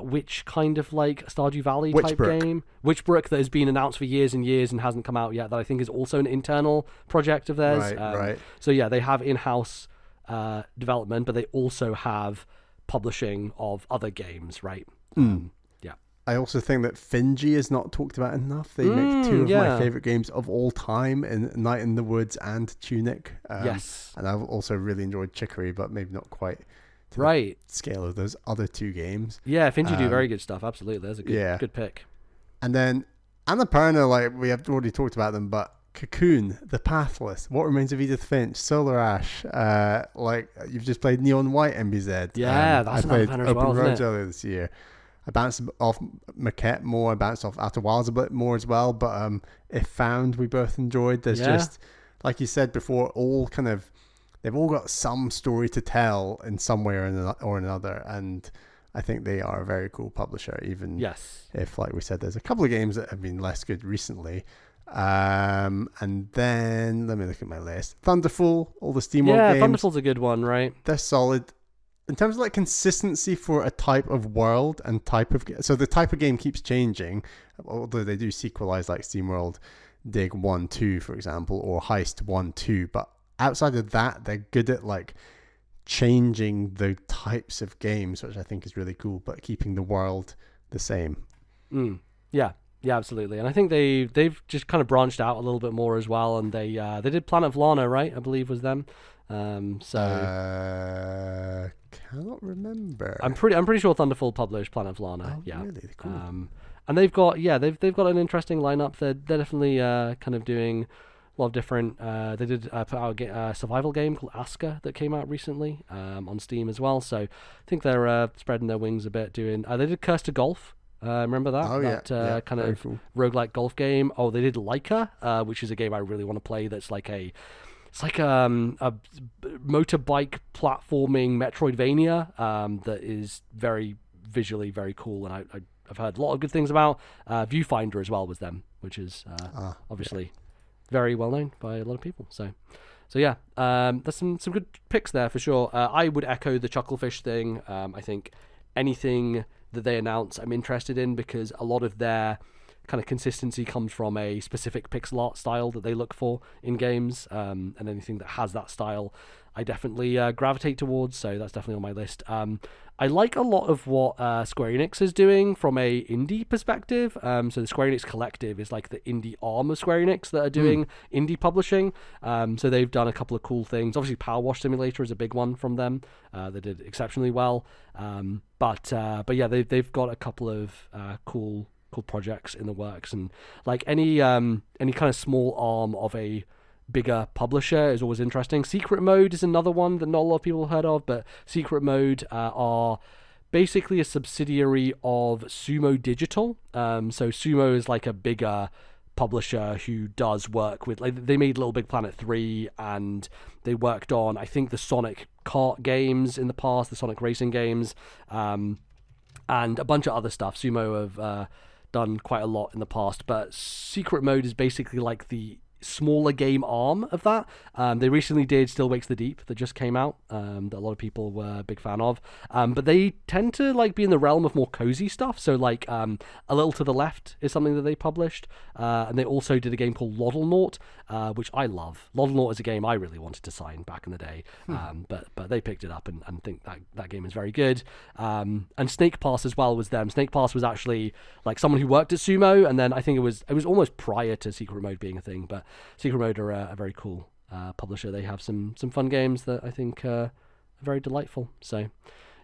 witch kind of like Stardew Valley type game, Witchbrook, that has been announced for years and years and hasn't come out yet, that I think is also an internal project of theirs. Right. So yeah, they have in-house development, but they also have publishing of other games, right? Yeah. I also think that Finji is not talked about enough. They make two of my favorite games of all time in Night in the Woods and Tunic. Yes. And I've also really enjoyed Chicory, but maybe not quite to the scale of those other two games. Yeah, Finji do very good stuff. Absolutely. That's a good pick. And then Annapurna, like we have already talked about them, but Cocoon, The Pathless, What Remains of Edith Finch, Solar Ash, like you've just played Neon White MBZ. Yeah, that's I played Open Roads earlier this year. I bounced off Maquette more, I bounced off Outer Wilds a bit more as well, but If Found we both enjoyed. There's just, like you said before, they've all got some story to tell in some way or another, and I think they are a very cool publisher, even if, like we said, there's a couple of games that have been less good recently. And then let me look at my list. Thunderful, all the SteamWorld games. Thunderful's a good one, right? They're solid in terms of like consistency for a type of world and type of so the type of game keeps changing, although they do sequelize like SteamWorld Dig 1-2 for example, or Heist 1-2, but outside of that they're good at like changing the types of games, which I think is really cool, but keeping the world the same. Yeah, absolutely. And I think they've just kind of branched out a little bit more as well, and they did Planet of Lana, right? I believe was them. Cannot remember. I'm pretty sure Thunderful published Planet of Lana. Oh, really? Cool. And they've got an interesting lineup. They're definitely kind of doing a lot of different. They did put out a survival game called Aska that came out recently on Steam as well. So I think they're spreading their wings a bit. They did Curse to Golf. Remember that? Oh, that kind of cool roguelike golf game. Oh, they did Laika, which is a game I really want to play. That's like a motorbike platforming Metroidvania that is very visually very cool, and I've heard a lot of good things about. Viewfinder as well was them, which is obviously very well known by a lot of people. So yeah, there's some good picks there for sure. I would echo the Chucklefish thing. I think anything that they announce I'm interested in, because a lot of their kind of consistency comes from a specific pixel art style that they look for in games, and anything that has that style I definitely gravitate towards, so that's definitely on my list. I like a lot of what Square Enix is doing from a indie perspective. So the Square Enix Collective is like the indie arm of Square Enix that are doing indie publishing. So they've done a couple of cool things. Obviously, Power Wash Simulator is a big one from them. They did exceptionally well. But yeah, they've got a couple of cool projects in the works, and like any kind of small arm of a bigger publisher is always interesting. Secret Mode is another one that not a lot of people have heard of, but Secret Mode are basically a subsidiary of Sumo Digital. So Sumo is like a bigger publisher who does work with, like, they made Little Big Planet 3, and they worked on, I think, the Sonic kart games in the past, the Sonic racing games. and a bunch of other stuff. Sumo have done quite a lot in the past, but Secret Mode is basically like the smaller game arm of that. They recently did Still Wakes the Deep that just came out, that a lot of people were a big fan of, but they tend to like be in the realm of more cozy stuff. So like A Little to the Left is something that they published, and they also did a game called Loddlenaut, which I love. Loddlenaut is a game I really wanted to sign back in the day, but they picked it up and think that game is very good. And Snake Pass as well was them. Snake Pass was actually like someone who worked at Sumo, and then I think it was almost prior to Secret Mode being a thing, but Secret Mode are a very cool publisher. They have some fun games that I think are very delightful. So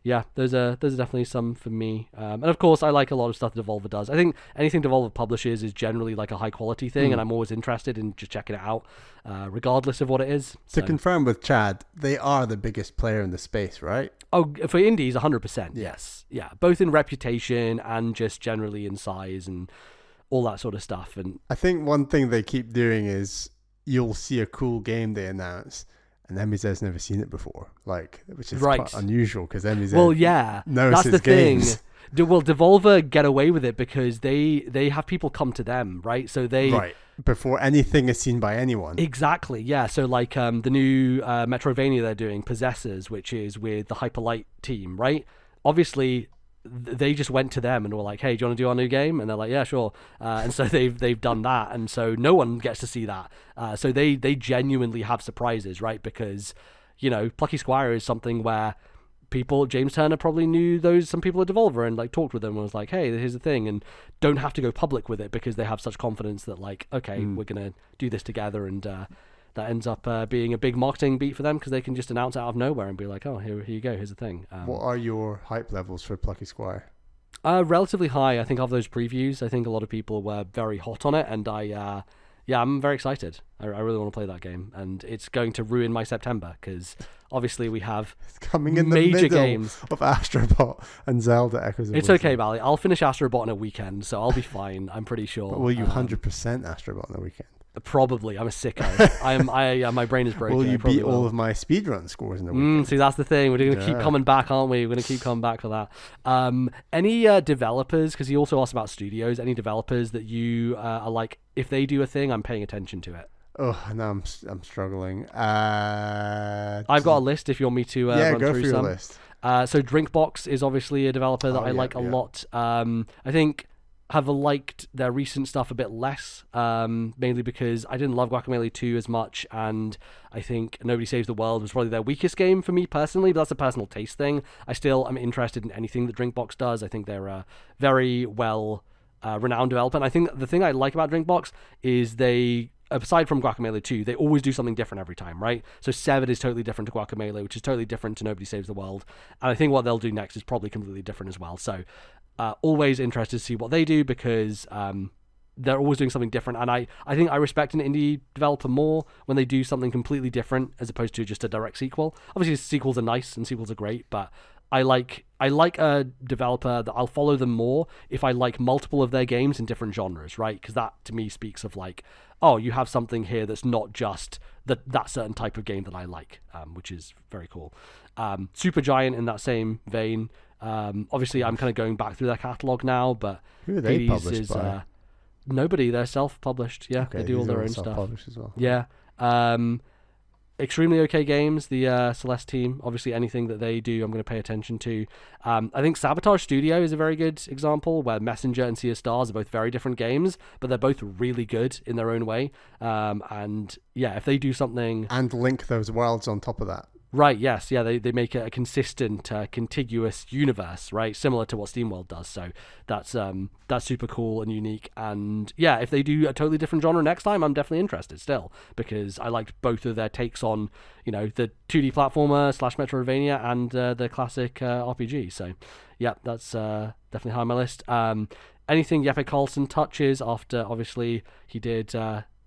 yeah, those are definitely some for me. And of course, I like a lot of stuff that Devolver does. I think anything Devolver publishes is generally like a high quality thing, and I'm always interested in just checking it out, regardless of what it is. To confirm with Chad, they are the biggest player in the space, right? Oh, for indies, 100%. Yes, yeah, both in reputation and just generally in size and all that sort of stuff. And I think one thing they keep doing is you'll see a cool game they announce, and MZ never seen it before, like, which is quite unusual because MZ knows that's his the games. Thing. Well, Devolver get away with it because they have people come to them, right? So they before anything is seen by anyone. Exactly, yeah. So like the new Metroidvania they're doing, Possessors, which is with the Hyperlight team, right? Obviously, they just went to them and were like, hey, do you want to do our new game? And they're like, yeah, sure. And so they've done that, and so no one gets to see that. So they genuinely have surprises, right? Because, you know, Plucky Squire is something where James Turner probably knew some people at Devolver and like talked with them and was like, hey, here's the thing, and don't have to go public with it because they have such confidence that like, okay, we're gonna do this together, and that ends up being a big marketing beat for them because they can just announce it out of nowhere and be like, oh, here you go, here's the thing. What are your hype levels for Plucky Squire? Relatively high. I think of those previews, I think a lot of people were very hot on it, and I'm very excited. I really want to play that game, and it's going to ruin my September because obviously we have coming in major the middle games of Astrobot and Zelda Echoes of It's Wisdom. okay, Bally. I'll finish Astrobot in a weekend, so I'll be fine. I'm pretty sure. But will you 100% Astrobot in a weekend? Probably. I'm a sicko. My brain is broken. Will you beat all of my speedrun scores in a weekend? See, that's the thing. We're going to keep coming back, aren't we? We're going to keep coming back for that. Any developers, because you also asked about studios, any developers that you are like, if they do a thing, I'm paying attention to it? Oh, no, I'm struggling. I've got a list if you want me to run go through through some. your list. So Drinkbox is obviously a developer that I like a lot. I think have liked their recent stuff a bit less, mainly because I didn't love Guacamelee 2 as much, and I think Nobody Saves the World was probably their weakest game for me personally, but that's a personal taste thing. I still am interested in anything that Drinkbox does. I think they're a very well renowned developer, and I think the thing I like about Drinkbox is they, aside from Guacamelee 2, they always do something different every time, right? So Severed is totally different to Guacamelee, which is totally different to Nobody Saves the World, and I think what they'll do next is probably completely different as well. So always interested to see what they do because they're always doing something different, and I think I respect an indie developer more when they do something completely different as opposed to just a direct sequel. Obviously sequels are nice and sequels are great, but I like a developer that I'll follow them more if I like multiple of their games in different genres, right? Because that to me speaks of like, oh, you have something here that's not just that certain type of game that I like, which is very cool. Supergiant in that same vein. Obviously, I'm kind of going back through their catalog now, but who are they Hades published is by? Nobody. They're self-published. Yeah, Okay, they do all their own stuff. Self-published as well. Yeah. Extremely Okay Games, the Celeste team. Obviously, anything that they do, I'm going to pay attention to. I think Sabotage Studio is a very good example, where Messenger and Sea of Stars are both very different games, but they're both really good in their own way. And yeah, if they do something and link those worlds on top of that. Right, yes, yeah, they make it a consistent, contiguous universe, right, similar to what SteamWorld does, so that's super cool and unique, and yeah, if they do a totally different genre next time, I'm definitely interested still, because I liked both of their takes on, you know, the 2D platformer / Metroidvania and the classic RPG, so yeah, that's definitely high on my list. Anything Jeppe Carlsen touches after, obviously, he did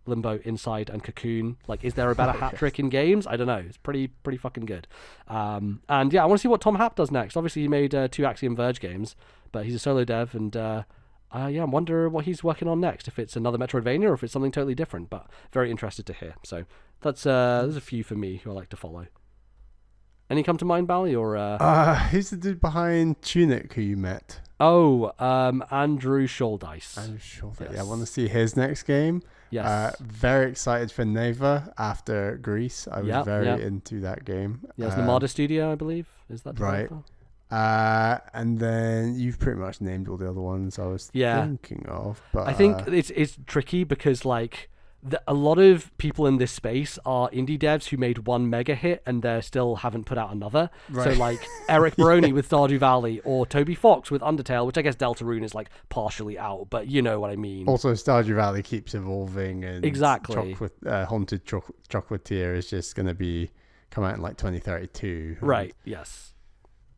Limbo, Inside, and Cocoon. Like, is there a better hat trick in games? I don't know. It's pretty fucking good. And yeah, I want to see what Tom Happ does next. Obviously, he made 2 Axiom Verge games, but he's a solo dev, and yeah, I wonder what he's working on next. If it's another Metroidvania or if it's something totally different. But very interested to hear. So that's there's a few for me who I like to follow. Any come to mind, Bally? Or who's the dude behind Tunic who you met? Andrew Shouldice. Andrew Shouldice. Yes. Yeah, I want to see his next game. Yes. Very excited for Neva after Greece. I was very into that game. Yeah, it's Nomada Studio, I believe. Is that developer? Right. And then you've pretty much named all the other ones I was thinking of. But I think it's tricky because like a lot of people in this space are indie devs who made one mega hit and they still haven't put out another. Right. So like Eric Baroni with Stardew Valley, or Toby Fox with Undertale, which I guess Deltarune is like partially out, but you know what I mean. Also, Stardew Valley keeps evolving, and exactly. Haunted Chocolatier is just going to come out in like 2032. Right. Yes.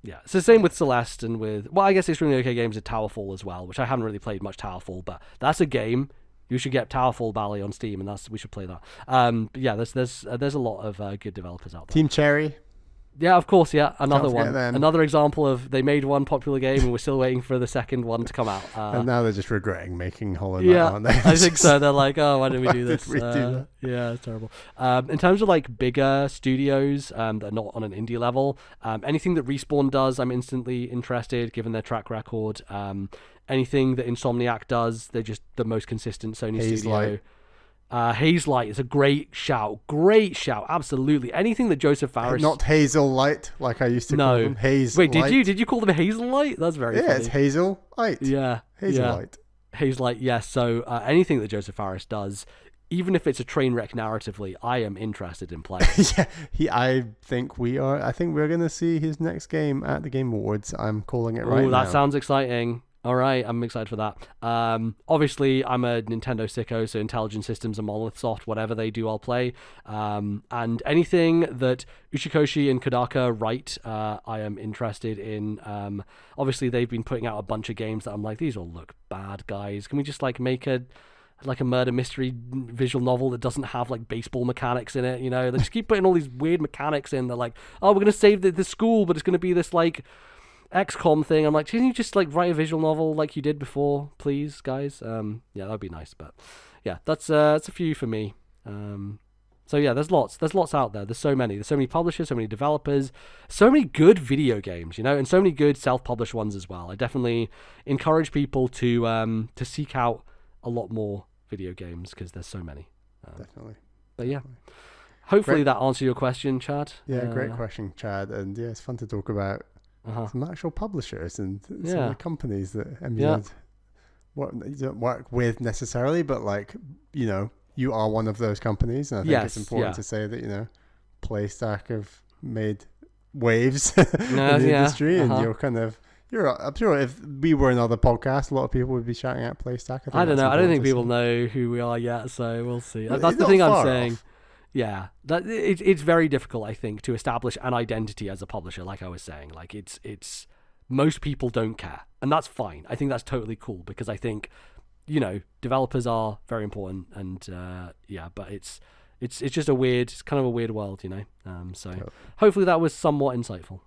Yeah, it's the same with Celeste and with, well, I guess Extremely OK Games at Towerfall as well, which I haven't really played much Towerfall, but that's a game. You should get Towerfall Bally on Steam, and we should play that. But yeah, there's a lot of good developers out there. Team Cherry. Yeah, of course, yeah. Another one. Another example of they made one popular game and we're still waiting for the second one to come out. And now they're just regretting making Hollow Knight, aren't they? I think so. They're like, oh, why didn't we do this? Did we do that? Yeah, it's terrible. In terms of like bigger studios that are not on an indie level, anything that Respawn does, I'm instantly interested given their track record. Anything that Insomniac does, they're just the most consistent Sony studio. Hazelight is a great shout, absolutely. Anything that Joseph Fares, not Hazel Light like I used to call them. Wait, did you call them Hazel Light? That's very funny. It's Hazel Light. Hazel Light. Hazelight, yes. So anything that Joseph Fares does, even if it's a train wreck narratively, I am interested in playing. I think we're going to see his next game at the Game Awards. I'm calling it right now. Oh, that sounds exciting. All right, I'm excited for that. Obviously, I'm a Nintendo sicko, so Intelligent Systems and Monolith Soft, whatever they do, I'll play. And anything that Uchikoshi and Kodaka write, I am interested in. Obviously, they've been putting out a bunch of games that I'm like, these all look bad, guys. Can we just like make a murder mystery visual novel that doesn't have like baseball mechanics in it? You know, they just keep putting all these weird mechanics in. They're like, oh, we're gonna save the school, but it's gonna be this like XCOM thing. I'm like, can you just like write a visual novel like you did before, please, guys? Yeah, that'd be nice. But yeah, that's a few for me. So yeah, there's lots out there. There's so many publishers, so many developers, so many good video games, you know, and so many good self-published ones as well. I definitely encourage people to seek out a lot more video games because there's so many. Definitely. But yeah, hopefully that answered your question, Chad. Yeah, great question, Chad. And yeah, it's fun to talk about some actual publishers and some of the companies that MBZ you don't work with necessarily, but like, you know, you are one of those companies, and I think it's important to say that, you know, PlayStack have made waves in the industry, and I'm sure if we were another podcast, a lot of people would be shouting out PlayStack. I don't know. I don't think people know who we are yet, so we'll see. That's the thing I'm saying. Off. Yeah, that it's very difficult, I think, to establish an identity as a publisher. Like I was saying, like it's most people don't care, and that's fine. I think that's totally cool because I think, you know, developers are very important, and but it's just it's kind of a weird world, you know. So hopefully that was somewhat insightful.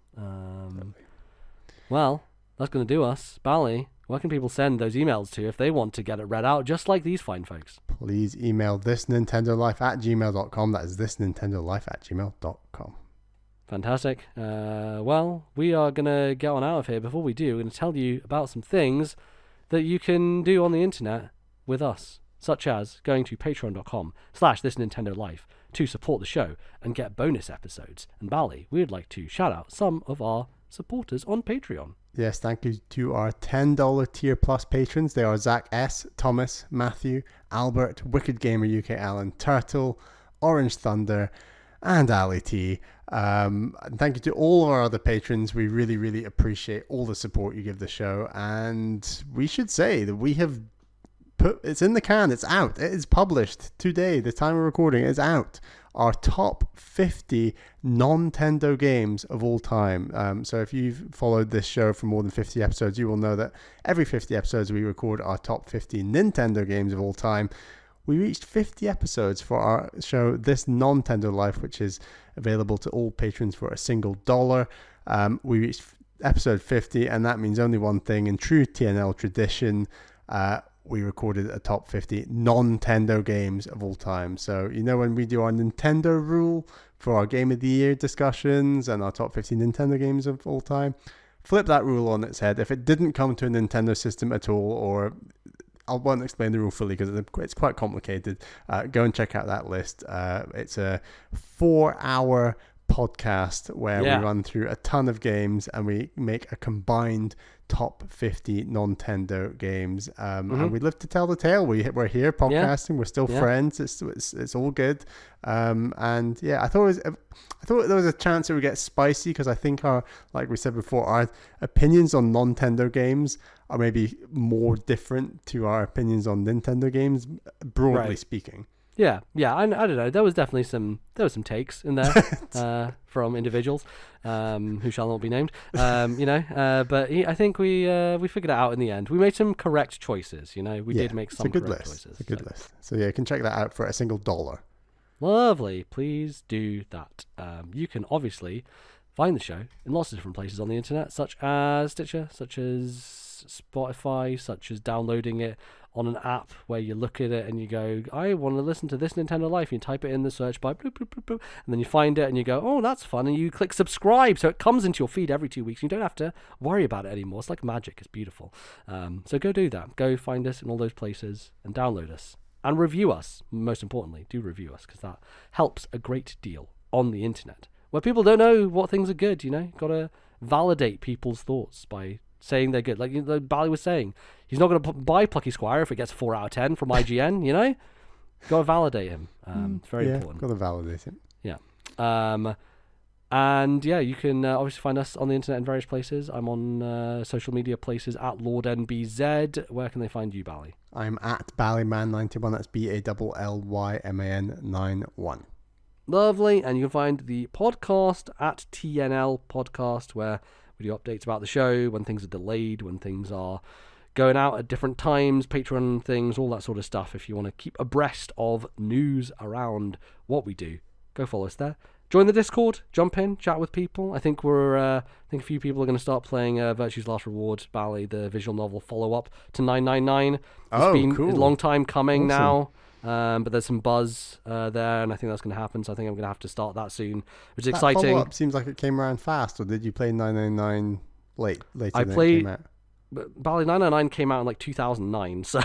Well, that's going to do us. Bally, where can people send those emails to if they want to get it read out, just like these fine folks? Please email ThisNintendoLife@gmail.com. That is ThisNintendoLife@gmail.com. Fantastic. Well, we are going to get on out of here. Before we do, we're going to tell you about some things that you can do on the internet with us, such as going to patreon.com/ThisNintendoLife to support the show and get bonus episodes. And Bally, we would like to shout out some of our supporters on Patreon. Yes, thank you to our $10 tier plus patrons. They are Zach S, Thomas, Matthew, Albert, Wicked Gamer UK, Alan, Turtle, Orange Thunder, and Ali T. And thank you to all of our other patrons. We really, really appreciate all the support you give the show. And we should say that we have it's in the can. It's out. It is published today. The time of recording is out. Our top 50 non-Nintendo games of all time. So if you've followed this show for more than 50 episodes, you will know that every 50 episodes we record our top 50 Nintendo games of all time. We reached 50 episodes for our show, This Nintendo Life, which is available to all patrons for a single $1. We reached episode 50, and that means only one thing. In true TNL tradition, we recorded a top 50 non-Nintendo games of all time. So, you know, when we do our Nintendo rule for our Game of the Year discussions and our top 15 Nintendo games of all time. Flip that rule on its head. If it didn't come to a Nintendo system at all, or I won't explain the rule fully because it's quite complicated, go and check out that list. It's a 4-hour podcast where we run through a ton of games and we make a combined top 50 Nintendo games, and we live to tell the tale. We're here podcasting. We're still friends. It's all good. And yeah, I thought there was a chance it would get spicy because I think like we said before, our opinions on Nintendo games are maybe more different to our opinions on Nintendo games, broadly speaking. Yeah, I don't know. There was definitely some takes in there from individuals who shall not be named. But I think we figured it out in the end. We made some correct choices. We did make some correct choices. It's a good list. So yeah, you can check that out for a single $1. Lovely. Please do that. You can obviously find the show in lots of different places on the internet, such as Stitcher, such as Spotify, such as downloading it on an app where you look at it and you go, I want to listen to This Nintendo Life. You type it in the search bar, bloop, bloop, bloop, bloop, and then you find it and you go, oh, that's fun. And you click subscribe. So it comes into your feed every 2 weeks. You don't have to worry about it anymore. It's like magic. It's beautiful. So go do that. Go find us in all those places and download us and review us. Most importantly, do review us because that helps a great deal on the internet where people don't know what things are good. Got to validate people's thoughts by saying they're good. Like Bally was saying, he's not going to buy Plucky Squire if it gets 4 out of 10 from IGN, Got to validate him. It's very important. Got to validate him. Yeah. And yeah, you can obviously find us on the internet in various places. I'm on social media places at LordNBZ. Where can they find you, Bally? I'm at Ballyman91. That's BALLYMAN91. Lovely. And you can find the podcast at TNL Podcast, where we do updates about the show, when things are delayed, when things are going out at different times, Patreon things, all that sort of stuff. If you want to keep abreast of news around what we do, go follow us there. Join the Discord, jump in, chat with people. I think a few people are going to start playing Virtue's Last Reward, Bally, the visual novel follow-up to 999. It's been a long time coming now. But there's some buzz there, and I think that's going to happen. So I think I'm going to have to start that soon, which is exciting. Follow-up seems like it came around fast, or did you play 999 later than it came out? Bally 999 came out in like 2009, so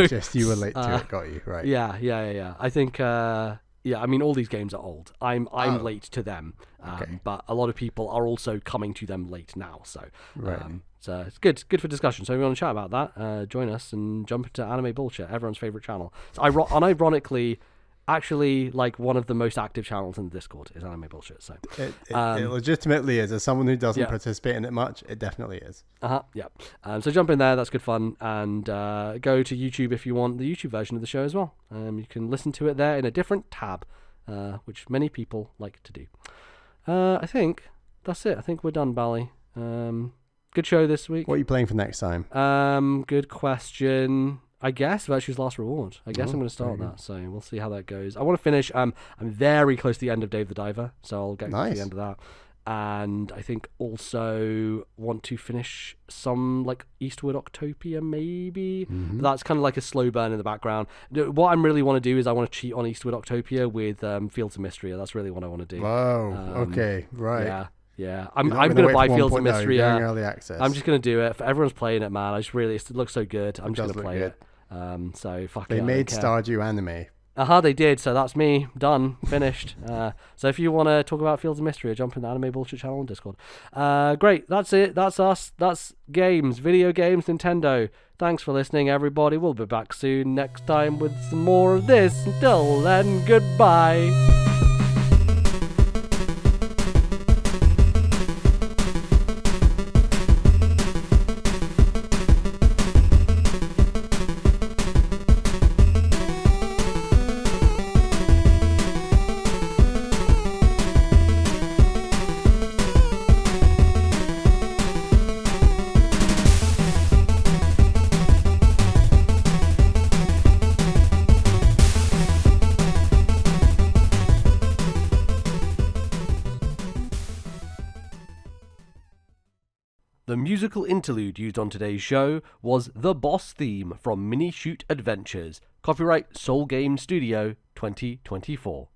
just you were late to it. Got you right. Yeah. I think I mean all these games are old. I'm late to them, but a lot of people are also coming to them late now. So so it's good for discussion. So if you want to chat about that, join us and jump into Anime Bullshit, everyone's favorite channel. So unironically, actually, like one of the most active channels in the Discord is Anime Bullshit. So it legitimately is. As someone who doesn't participate in it much, it definitely is. So jump in there. That's good fun. And go to YouTube if you want the YouTube version of the show as well. You can listen to it there in a different tab, which many people like to do. I think that's it. I think we're done, Bally. Good show this week. What are you playing for next time? Good question. I guess Virtue's Last Reward. I guess I'm going to start that, so we'll see how that goes. I want to finish. I'm very close to the end of Dave the Diver, so I'll get to the end of that. And I think also want to finish some like Eastward Octopia, maybe. But that's kind of like a slow burn in the background. What I really want to do is I want to cheat on Eastward Octopia with Fields of Mystery. That's really what I want to do. Whoa. Okay. Right. Yeah. I'm going to buy Fields of Mystery. Early access. I'm just going to do it. Everyone's playing it, man. It looks so good. I'm just going to play it. So fuck it. They made Stardew anime. They did. So that's me done, finished. So if you want to talk about Fields of Mystery, jump in the Anime Bullshit channel on Discord. Great. That's it. That's us. That's games, video games, Nintendo. Thanks for listening, everybody. We'll be back soon next time with some more of this. Until then, goodbye. The musical interlude used on today's show was The Boss Theme from Minishoot Adventures. Copyright Soul Game Studio 2024.